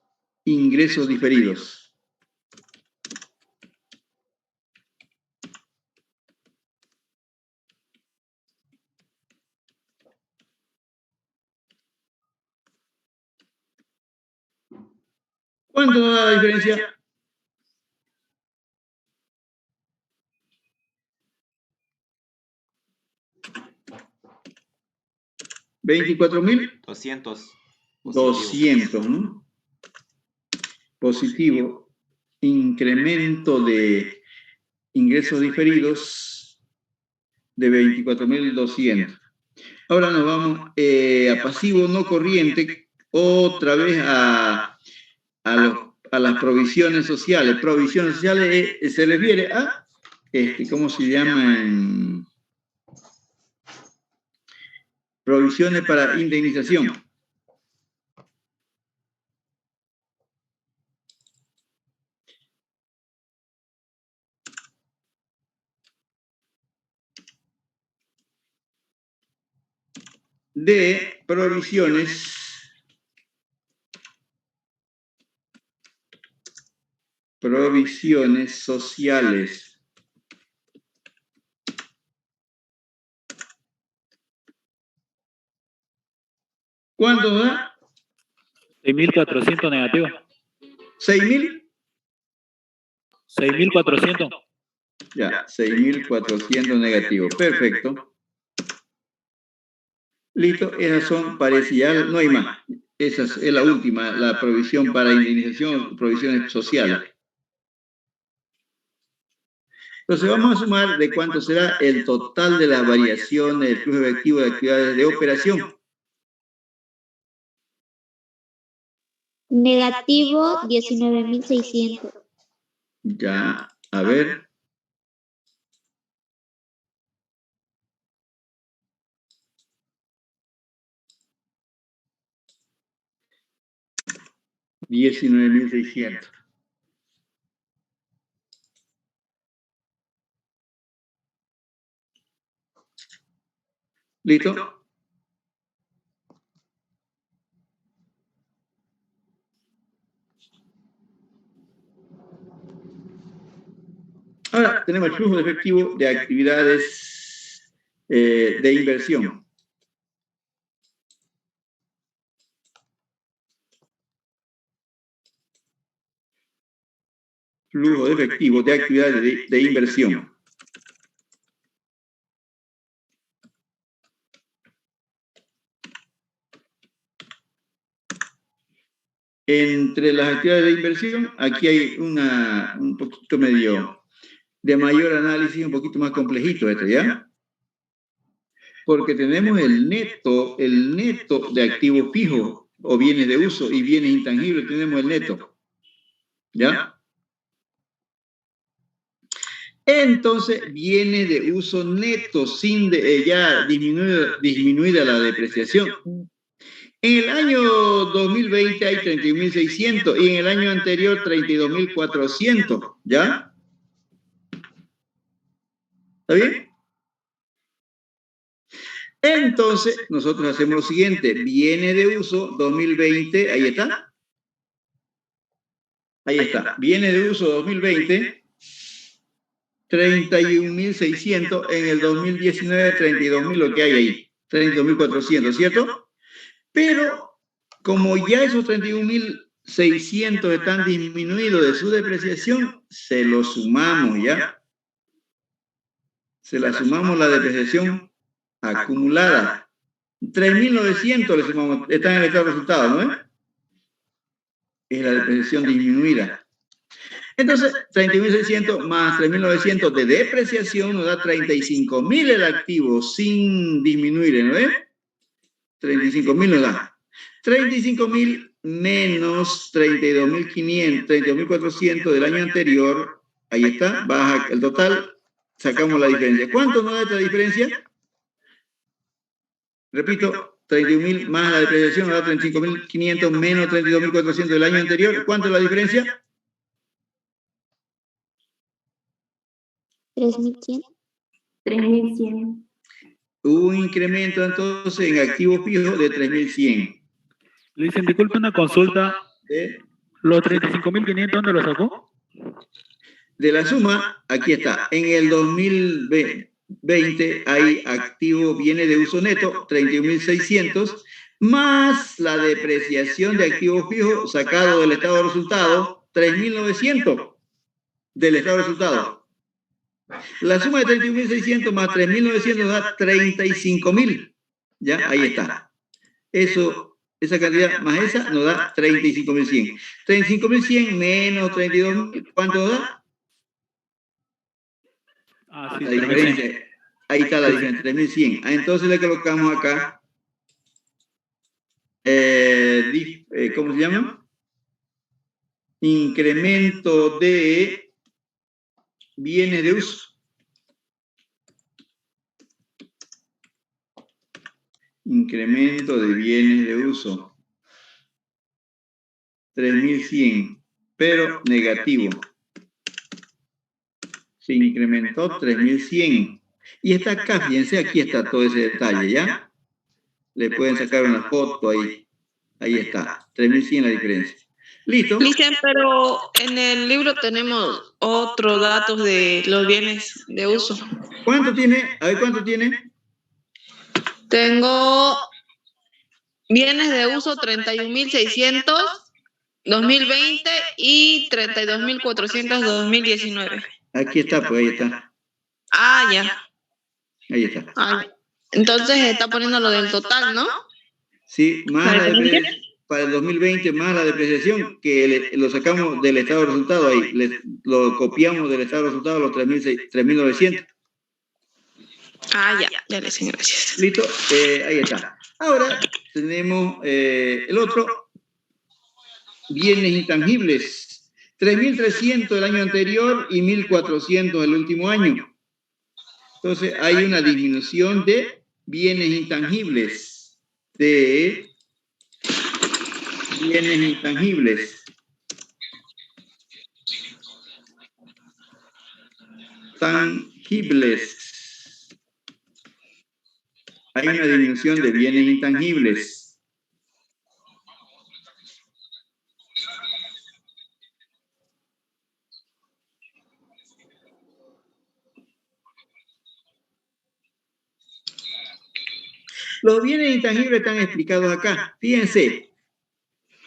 ingresos diferidos. ¿Cuánto da la diferencia? $24.200, ¿no? Positivo. Incremento de ingresos diferidos de 24.200. Ahora nos vamos a pasivo no corriente, otra vez a las provisiones sociales. Provisiones sociales se refiere a, ¿cómo se llaman? Provisiones para indemnización. De provisiones sociales. ¿Cuánto da? 6.400 negativo. 6.000. 6.400. Ya, 6.400 negativo. Perfecto. Listo, esas son parecidas, no hay más. Esa es la última, la provisión para indemnización, provisiones sociales. Entonces vamos a sumar de cuánto será el total de las variaciones del flujo efectivo de actividades de operación. Negativo 19.600. Ya, a ver. $19.600. ¿Listo? Ahora tenemos el flujo de efectivo de actividades de inversión. Flujo de efectivo de actividades de inversión. Entre las actividades de inversión, aquí hay un poquito medio de mayor análisis, un poquito más complejito este, ¿ya? Porque tenemos el neto de activos fijos o bienes de uso y bienes intangibles, tenemos el neto, ¿ya? Entonces, viene de uso neto, sin ya disminuida la depreciación. En el año 2020 hay 31.600 y en el año anterior 32.400, ¿ya? ¿Está bien? Entonces, nosotros hacemos lo siguiente. Viene de uso 2020, ahí está. Ahí está. Viene de uso 2020, 31.600. En el 2019, 32.000, lo que hay ahí. 32.400, ¿cierto? Pero, como ya esos 31.600 están disminuidos de su depreciación, se los sumamos, ¿ya? Se la sumamos la depreciación acumulada. 3.900 le sumamos, está en el estado de resultados, ¿no es? Es la depreciación disminuida. Entonces, 31.600 más 3.900 de depreciación nos da 35.000 el activo sin disminuir, ¿no es? 35.000 nos da. 35.000 menos 32.500, 32.400 del año anterior, ahí está, baja el total, sacamos la diferencia. ¿Cuánto nos da esta diferencia? Repito, 31.000 más la depreciación nos da 35.500 menos 32.400 del año anterior. ¿Cuánto es la diferencia? 3.100. 3.100. Un incremento entonces en activos fijos de 3.100. Le dicen, disculpe una consulta. ¿Los 35.500 dónde lo sacó? De la suma, aquí está. En el 2020 hay activo, viene de uso neto, 31.600, más la depreciación de activos fijos sacado del estado de resultado, 3.900 del estado de resultado. La suma de 31.600 más 3.900 da 35.000. ¿Ya? Ahí está. Esa cantidad más esa nos da 35.100. 35.100 menos 32.000, ¿cuánto nos da? Sí, La diferencia. Ahí está la diferencia, 3.100. Entonces le colocamos acá, ¿cómo se llama? Incremento de bienes de uso. Incremento de bienes de uso. 3.100, pero negativo. Se incrementó 3.100. Y está acá, fíjense, aquí está todo ese detalle, ¿ya? Le pueden sacar una foto ahí. Ahí está, 3.100 la diferencia. ¿Listo? Cristian, pero en el libro tenemos otros datos de los bienes de uso. ¿Cuánto tiene? A ver, ¿cuánto tiene? Tengo bienes de uso 31.600 2020 y 32.400 2019. Aquí está, pues ahí está. Ah, ya. Ahí está. Entonces está poniendo lo del total, ¿no? Sí, más la depreciación, para el 2020, más la depreciación, que lo sacamos del estado de resultado ahí, lo copiamos del estado de resultado los 3.900. Ah, ya le sé, gracias. Listo, ahí está. Ahora tenemos el otro, bienes intangibles, 3.300 el año anterior y 1.400 el último año. Entonces hay una disminución de bienes intangibles. Tangibles. Hay una disminución de bienes intangibles. Los bienes intangibles están explicados acá. Fíjense,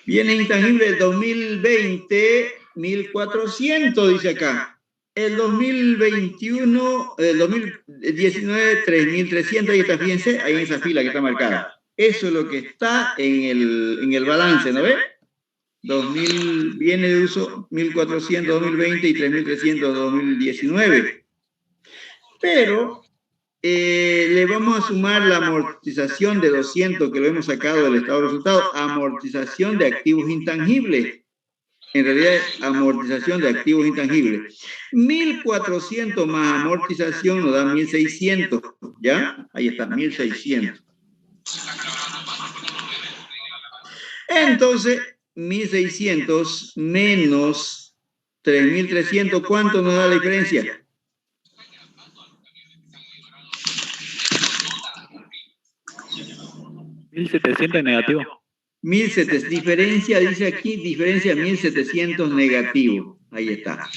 bienes intangibles del 2020, 1.400, dice acá. El 2021, el 2019, 3.300, ahí está, fíjense, ahí en esa fila que está marcada. Eso es lo que está en el balance, ¿no ve? 2.000 bienes de uso, 1.400 2020 y 3.300 2019. Pero le vamos a sumar la amortización de 200 que lo hemos sacado del estado de resultados, amortización de activos intangibles. En realidad es amortización de activos intangibles. 1.400 más amortización nos da 1.600, ¿ya? Ahí está, 1.600. Entonces, 1.600 menos 3.300, ¿cuánto nos da la diferencia? 1.700 negativo. 1.700, diferencia, dice aquí, diferencia 1.700 negativo. Ahí está.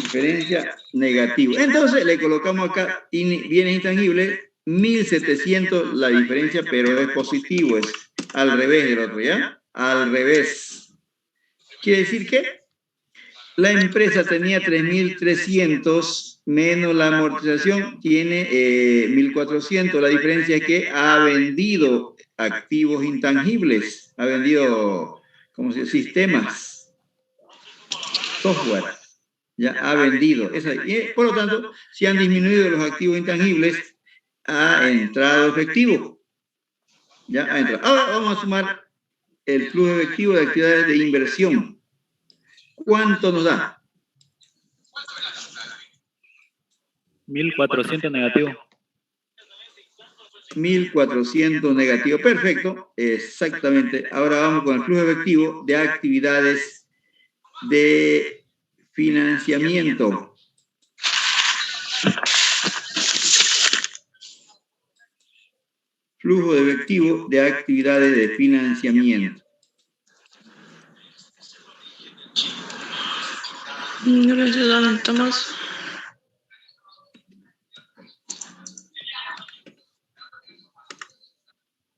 Diferencia negativo. Entonces le colocamos acá bienes intangibles, 1.700 la diferencia, pero es positivo, es al revés del otro, ¿ya? Al revés. Quiere decir que la empresa tenía 3.300 menos la amortización, tiene 1.400. La diferencia es que ha vendido activos intangibles, ha vendido, ¿cómo se dice? Sistemas, software, ya ha vendido. Y por lo tanto, si han disminuido los activos intangibles, ha entrado efectivo. Ya ha entrado. Ahora vamos a sumar el flujo efectivo de actividades de inversión. ¿Cuánto nos da? 1.400 negativo. 1.400 negativo. Perfecto. Exactamente. Ahora vamos con el flujo efectivo de actividades de financiamiento. Flujo de efectivo de actividades de financiamiento. Gracias, don Tomás.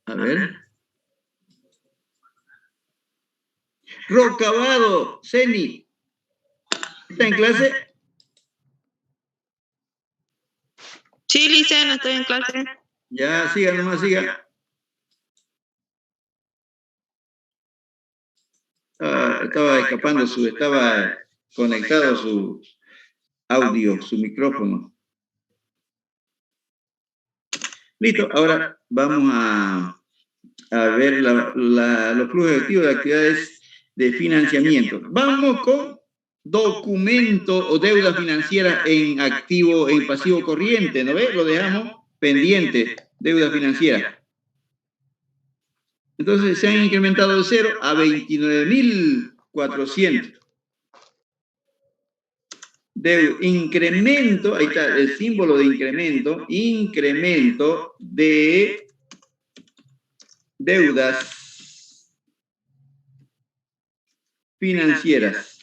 A ver. Rocabado, Ceni. ¿Está en clase? Sí, Licen, estoy en clase. Ya, siga nomás, siga. Estaba escapando estaba conectado su audio, su micrófono. Listo, ahora vamos a ver los flujos efectivos de actividades de financiamiento. Vamos con documento o deuda financiera en activo, en pasivo corriente, ¿no ve? Lo dejamos pendiente, deuda financiera. Entonces se han incrementado de 0 a 29.400. Incremento, ahí está el símbolo de incremento, incremento de deudas financieras.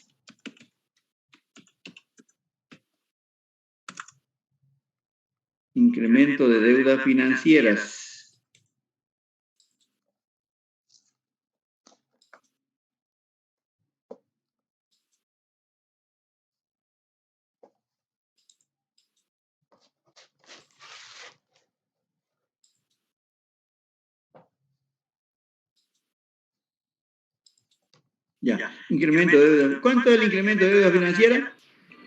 Incremento de deudas financieras. Ya, incremento de deuda. ¿Cuánto es el incremento de deuda financiera?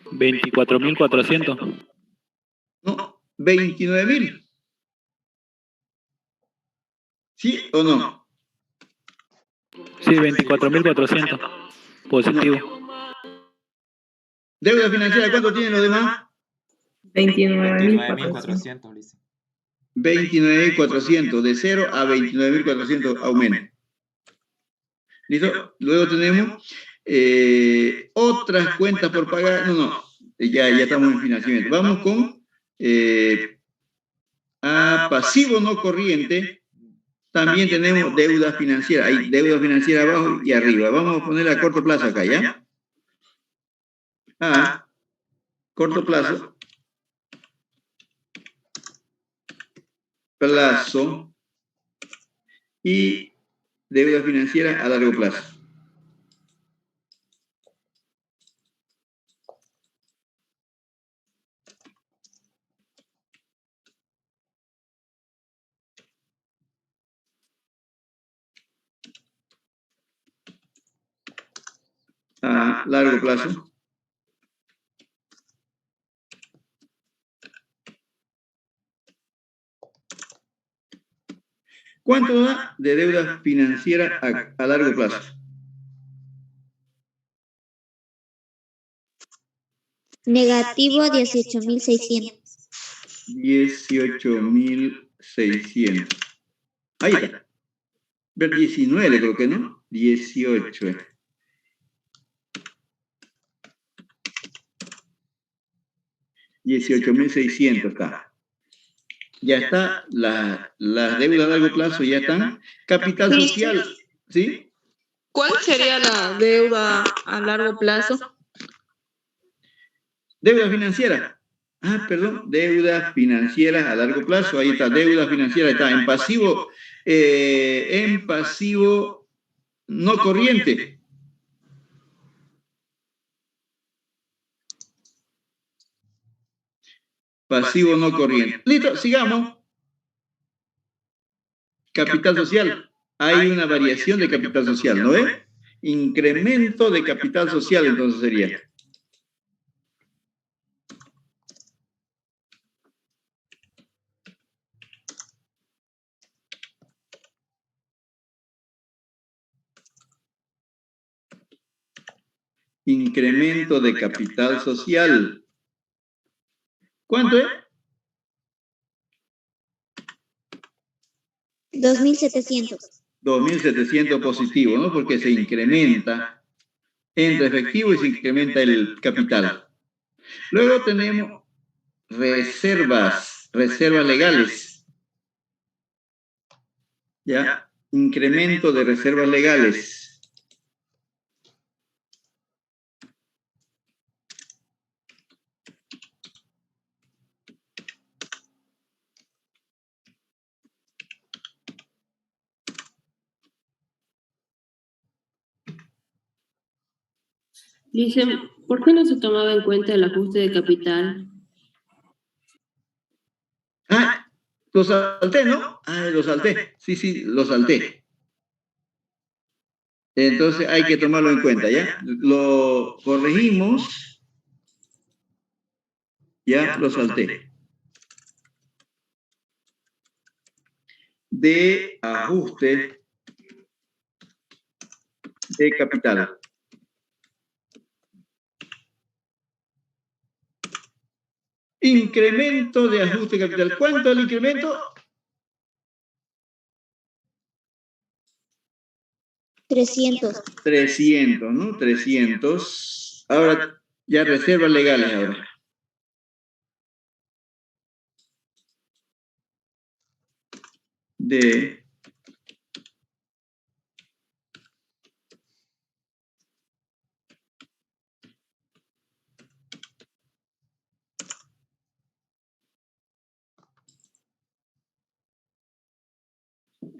24.400. No, 29.000. ¿Sí o no? Sí, 24.400. Positivo. ¿Deuda financiera cuánto tienen los demás? 29.400, Lice. 29.400, de 0 a 29.400 aumento. ¿Listo? Luego tenemos otras cuentas por pagar. No, ya estamos en financiamiento. Vamos con pasivo no corriente. También tenemos deuda financiera. Hay deuda financiera abajo y arriba. Vamos a poner a corto plazo acá, ¿ya? Corto plazo. plazo y deuda financiera a largo plazo. A largo plazo. ¿Cuánto da de deuda financiera a largo plazo? Negativo 18.600. 18.600. Ahí está. Ver 19 creo que, ¿no? 18. 18.600 está. Ya está, las deudas a largo plazo ya están. Capital social, ¿sí? ¿Cuál sería la deuda a largo plazo? Deuda financiera. Ah, perdón, deuda financiera a largo plazo. Ahí está, deuda financiera está en pasivo no corriente. Pasivo no corriente. Listo, sigamos. Capital social. Hay una variación de capital social, ¿no es? Incremento de capital social, entonces sería. Incremento de capital social. ¿Cuánto es? 2.700. 2.700 positivo, ¿no? Porque se incrementa, entra efectivo y se incrementa el capital. Luego tenemos reservas legales. ¿Ya? Incremento de reservas legales. Dicen, ¿por qué no se tomaba en cuenta el ajuste de capital? Ah, lo salté, ¿no? Ah, lo salté. Sí, lo salté. Entonces hay que tomarlo en cuenta, ¿ya? Lo corregimos. Ya lo salté. De ajuste de capital. Incremento de ajuste de capital. ¿Cuánto es el incremento? 300. 300, ¿no? 300. Ahora, ya reservas legales ahora. De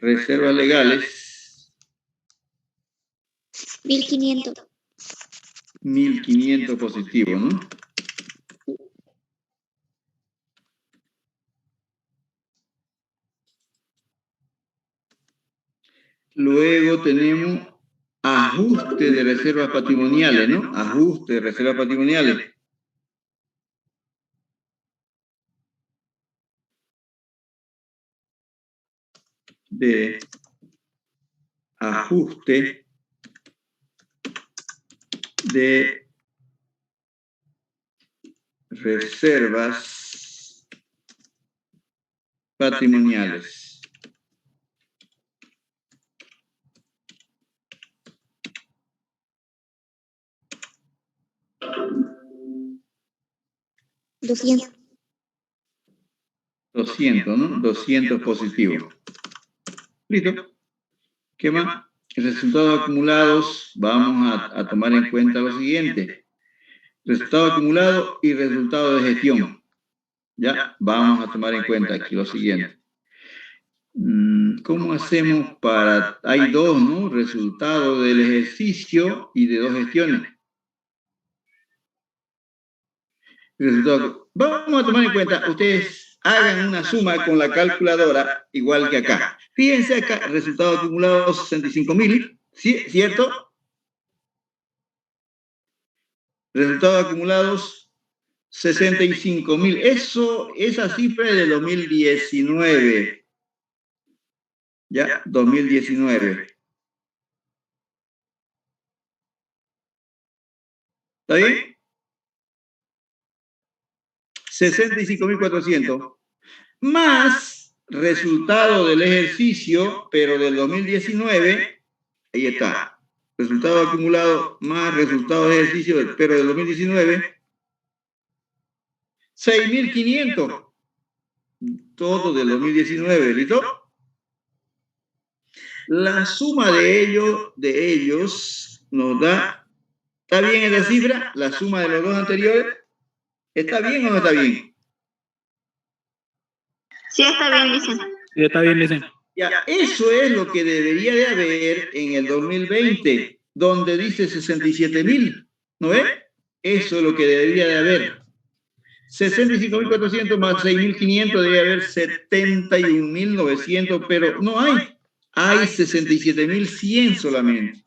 reservas legales. 1.500. 1.500 positivo, ¿no? Luego tenemos ajuste de reservas patrimoniales, ¿no? Ajuste de reservas patrimoniales. De ajuste de reservas patrimoniales. $200. 200, ¿no? 200 positivo. Listo. ¿Qué más? Resultados acumulados, vamos a tomar en cuenta lo siguiente. Resultado acumulado y resultado de gestión. Ya, vamos a tomar en cuenta aquí lo siguiente. ¿Cómo hacemos para...? Hay dos, ¿no? Resultado del ejercicio y de 2 gestiones. Resultado. Vamos a tomar en cuenta, ustedes hagan una suma con la calculadora, igual que acá. Fíjense acá, resultado acumulado 65.000, ¿cierto? Resultados acumulados 65.000. Esa cifra es de 2019. Ya, 2019. ¿Está bien? 65.400. Más resultado del ejercicio, pero del 2019. Ahí está. Resultado acumulado más resultado de ejercicio, pero del 2019. 6.500. Todo del 2019, ¿listo? La suma de ellos nos da... ¿Está bien esa cifra? La suma de los dos anteriores. ¿Está bien o no está bien? Sí, está bien, dicen. Sí, está bien, dicen. Ya, eso es lo que debería de haber en el 2020, donde dice 67.000. ¿No ve? Eso es lo que debería de haber. 65.400 más 6.500 debe haber 71.900, pero no hay. Hay 67.100 solamente.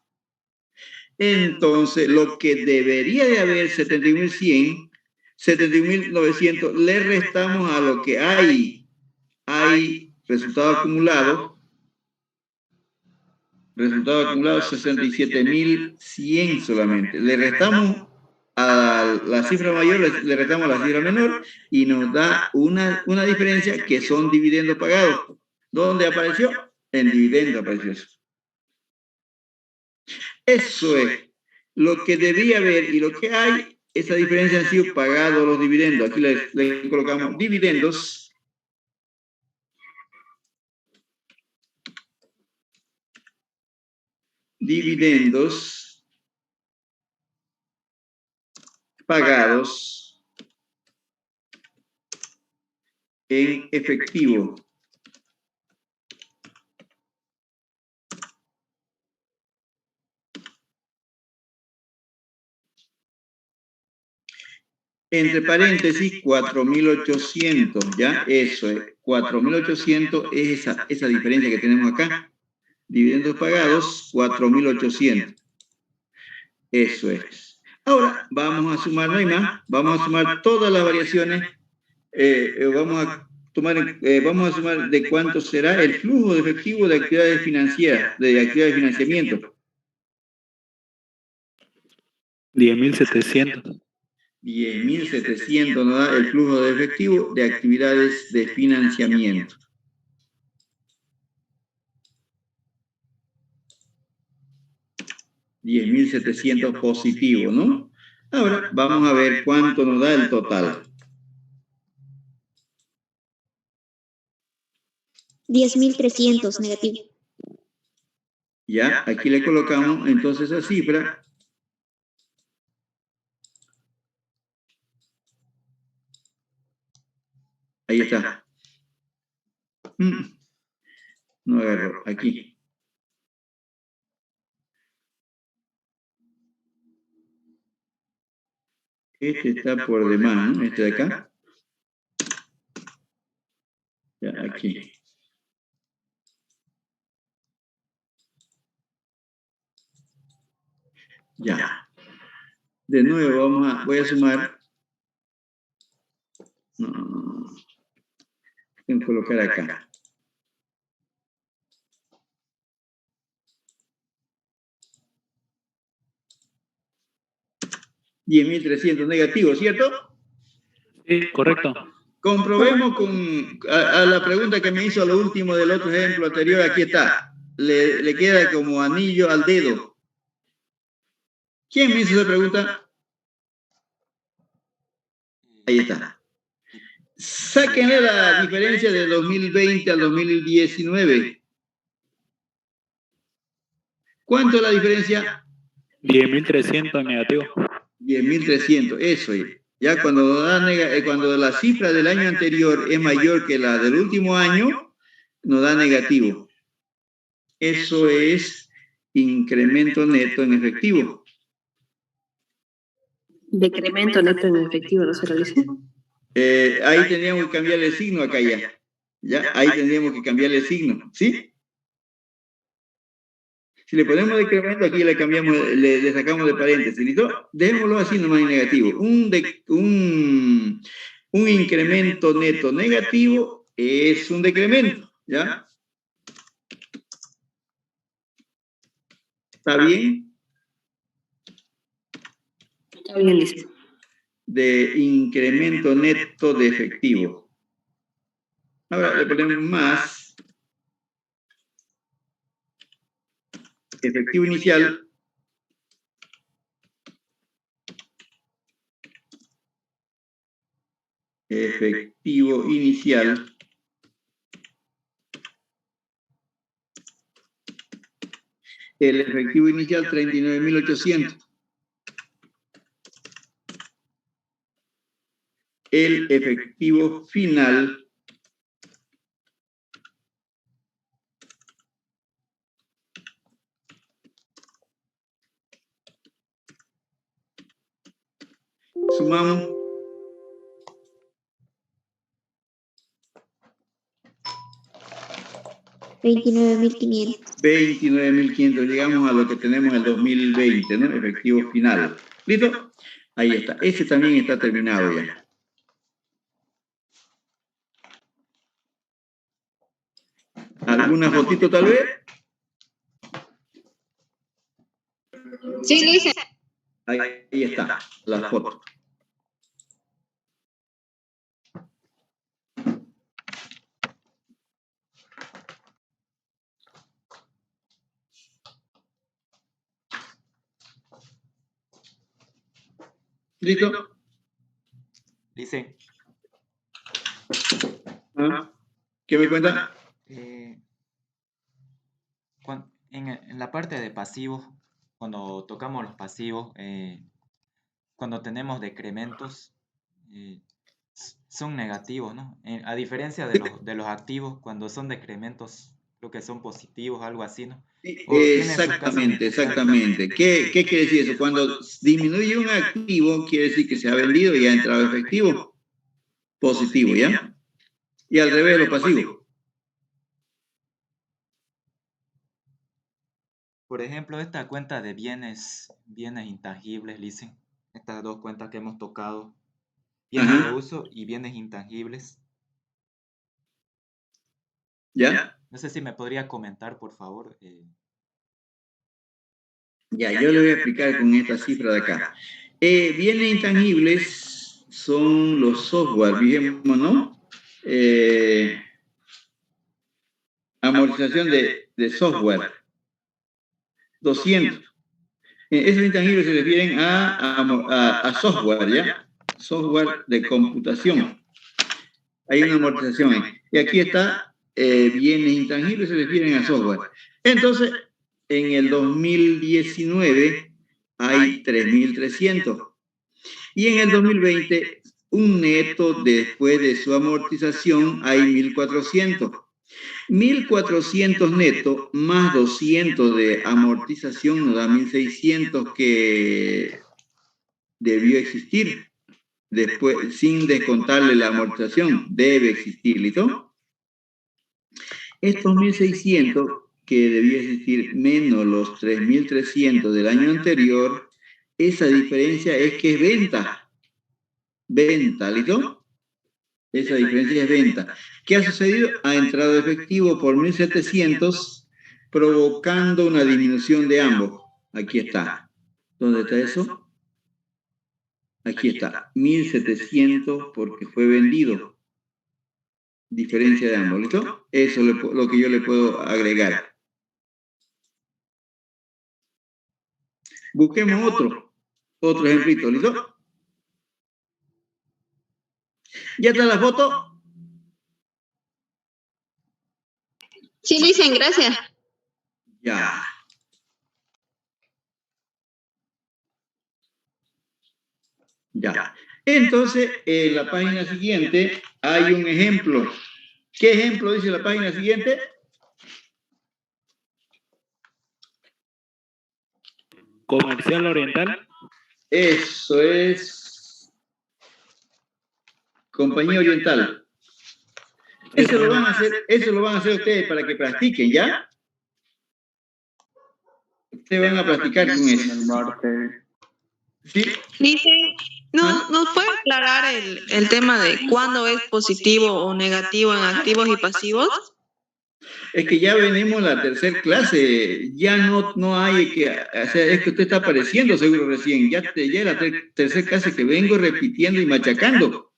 Entonces, lo que debería de haber 71.100, 71.900, le restamos a lo que hay. Hay resultado acumulado 67.100 solamente. Le restamos a la cifra mayor, le restamos a la cifra menor y nos da una diferencia que son dividendos pagados. ¿Dónde apareció? En dividendo apareció eso. Eso es lo que debía haber y lo que hay. Esa diferencia han sido pagados los dividendos. Aquí le colocamos dividendos. Dividendos pagados en efectivo. Entre paréntesis, 4.800, ¿ya? Eso es, 4.800 es esa diferencia que tenemos acá. Dividendos pagados, 4.800. Eso es. Ahora, vamos a sumar, no hay más, vamos a sumar todas las variaciones. Vamos a sumar de cuánto será el flujo de efectivo de actividades financieras, de actividades de financiamiento. 10.700. 10.700 nos da el flujo de efectivo de actividades de financiamiento. $10.700 positivo, ¿no? Ahora vamos a ver cuánto nos da el total. 10.300 negativo. Ya, aquí le colocamos entonces esa cifra. Ahí está. No agarro, aquí. Este está por demás, ¿no? Este de acá. Ya, aquí. Ya. De nuevo voy a sumar. No. Tengo que colocar acá. $10.300 negativo, ¿cierto? Sí, correcto. Comprobemos a la pregunta que me hizo a lo último del otro ejemplo anterior. Aquí está. Le queda como anillo al dedo. ¿Quién me hizo esa pregunta? Ahí está. Sáquenle la diferencia de 2020 al 2019. ¿Cuánto es la diferencia? 10.300 negativo. 10.300, eso es. Ya cuando la cifra del año anterior es mayor que la del último año, nos da negativo. Eso es incremento neto en efectivo. Decremento neto en efectivo, ¿no se realiza? Ahí tendríamos que cambiarle el signo acá ya. ¿Ya? Ahí tendríamos que cambiarle el signo. ¿Sí? Si le ponemos decremento, aquí le cambiamos, le sacamos de paréntesis. ¿Listo? Dejémoslo así nomás en negativo. Un incremento neto negativo es un decremento. ¿Ya? ¿Está bien? Está bien, listo. De incremento neto de efectivo. Ahora le ponemos más efectivo inicial efectivo inicial el efectivo inicial 39.800. El efectivo final sumamos 29.500, llegamos a lo que tenemos en el 2020, ¿no? Efectivo final. ¿Listo? Ahí está. Ese también está terminado ya. ¿Alguna fotito tal vez? Sí, Lice. Ahí está, la foto. ¿Listo? Dice, ¿Ah? ¿Qué me cuenta? En la parte de pasivos, cuando tocamos los pasivos, cuando tenemos decrementos, son negativos, ¿no? A diferencia de los activos, cuando son decrementos, creo que son positivos, algo así, ¿no? Exactamente, exactamente. ¿Qué quiere decir eso? Cuando disminuye un activo, quiere decir que se ha vendido y ha entrado efectivo. Positivo, ¿ya? Y al revés, lo pasivo. Por ejemplo, esta cuenta de bienes intangibles, dicen, estas dos cuentas que hemos tocado, bienes de uso y bienes intangibles. ¿Ya? No sé si me podría comentar, por favor. Ya, yo le voy a explicar con esta cifra de acá. Bienes intangibles son los software, dijimos, ¿no? Amortización de software. 200. Esos intangibles se refieren a software, ¿ya? Software de computación. Hay una amortización ahí. Y aquí está, bienes intangibles se refieren a software. Entonces, en el 2019 hay 3.300. Y en el 2020, un neto después de su amortización hay 1.400. 1.400 neto más 200 de amortización nos da 1.600 que debió existir después, sin descontarle la amortización, debe existir, ¿listo? Estos 1.600 que debió existir menos los 3.300 del año anterior, esa diferencia es que es venta. Venta, ¿listo? Esa diferencia es venta. ¿Qué ha sucedido? Ha entrado efectivo por 1.700, provocando una disminución de ambos. Aquí está. ¿Dónde está eso? Aquí está. 1.700 porque fue vendido. Diferencia de ambos, ¿listo? Eso es lo que yo le puedo agregar. Busquemos otro ejemplito, ¿listo? ¿Ya está la foto? Sí, Lice, gracias. Ya. Ya. Entonces, en la página siguiente hay un ejemplo. ¿Qué ejemplo dice la página siguiente? Comercial Oriental. Eso es Compañía Oriental. Eso lo van a hacer ustedes para que practiquen, ¿ya? Ustedes van a practicar con eso. ¿Sí? Dice, ¿nos puede aclarar el tema de cuándo es positivo o negativo en activos y pasivos? Es que ya venimos la tercera clase, ya no hay que, o sea, es que usted está apareciendo seguro recién, ya es la tercera clase que vengo repitiendo y machacando.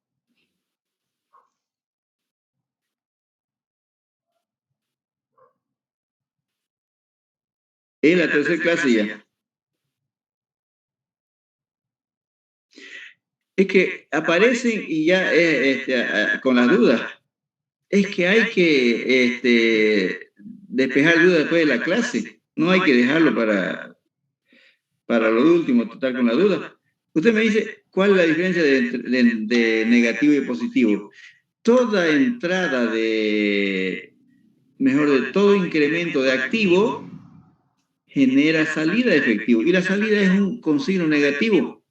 Es la tercera clase ya. Es que aparecen y ya con las dudas. Es que hay que despejar dudas después de la clase. No hay que dejarlo para lo último, tratar con la duda. Usted me dice, ¿cuál es la diferencia de negativo y positivo? Toda entrada todo incremento de activo genera salida de efectivo. Y la salida es con signo negativo.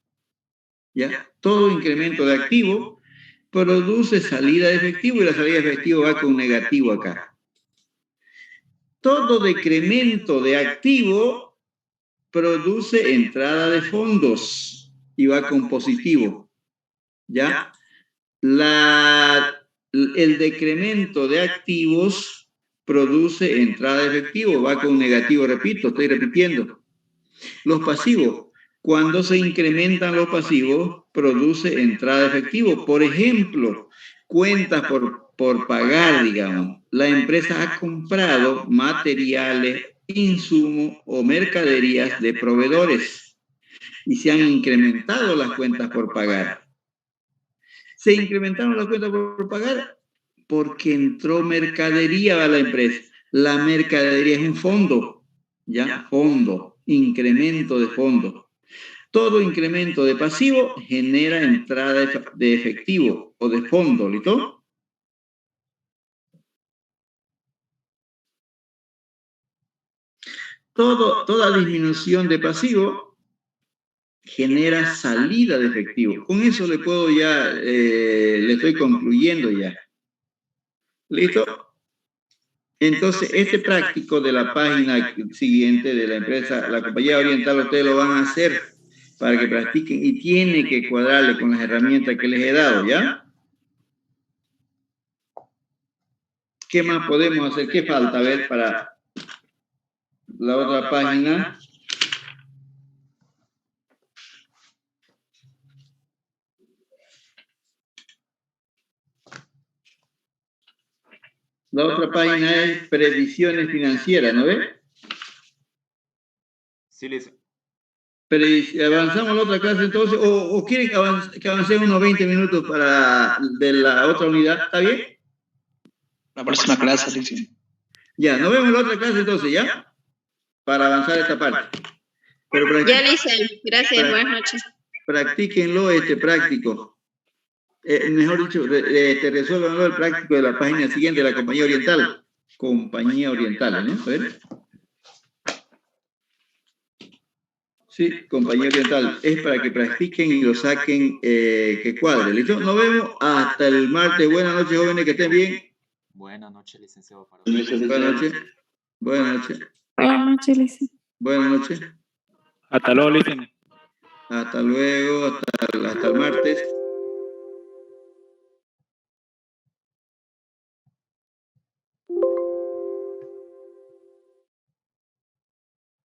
¿Ya? Todo incremento de activo produce salida de efectivo y la salida de efectivo va con negativo acá. Todo decremento de activo produce entrada de fondos y va con positivo. ¿Ya? El decremento de activos produce entrada de efectivo, va con negativo, repito, estoy repitiendo. Los pasivos, cuando se incrementan los pasivos, produce entrada de efectivo. Por ejemplo, cuentas por pagar, digamos. La empresa ha comprado materiales, insumos o mercaderías de proveedores y se han incrementado las cuentas por pagar. Se incrementaron las cuentas por pagar porque entró mercadería a la empresa. La mercadería es un fondo, ¿ya? Fondo, incremento de fondo. Todo incremento de pasivo genera entrada de efectivo o de fondo, ¿listo? Toda disminución de pasivo genera salida de efectivo. Con eso le puedo ya, le estoy concluyendo ya. ¿Listo? Entonces, este práctico de la página siguiente de la empresa, la compañía oriental, ustedes lo van a hacer para que practiquen y tiene que cuadrarle con las herramientas que les he dado, ¿ya? ¿Qué más podemos hacer? ¿Qué falta? A ver, para la otra página. La otra página es previsiones financieras, ¿no ve? Sí, Liz. ¿Avanzamos a la otra clase entonces? ¿O quieren que avancemos unos 20 minutos de la otra unidad? ¿Está bien? La próxima clase, Liz. Ya, nos vemos en la otra clase entonces, ¿ya? Para avanzar esta parte. Pero Ya, Liz, gracias, buenas noches. Practíquenlo práctico. Mejor dicho, resuélvanlo el práctico de la página siguiente de la Compañía Oriental. Compañía Oriental, ¿no? A ver. Sí, Compañía Oriental. Es para que practiquen y lo saquen que cuadre. ¿Listo? Nos vemos hasta el martes. Buenas noches, jóvenes, que estén bien. Buenas noches, licenciado. Buenas noches. Buenas noches. Buenas noches, Lice. Buenas noches. Hasta luego, Licen. Hasta luego. Hasta el martes.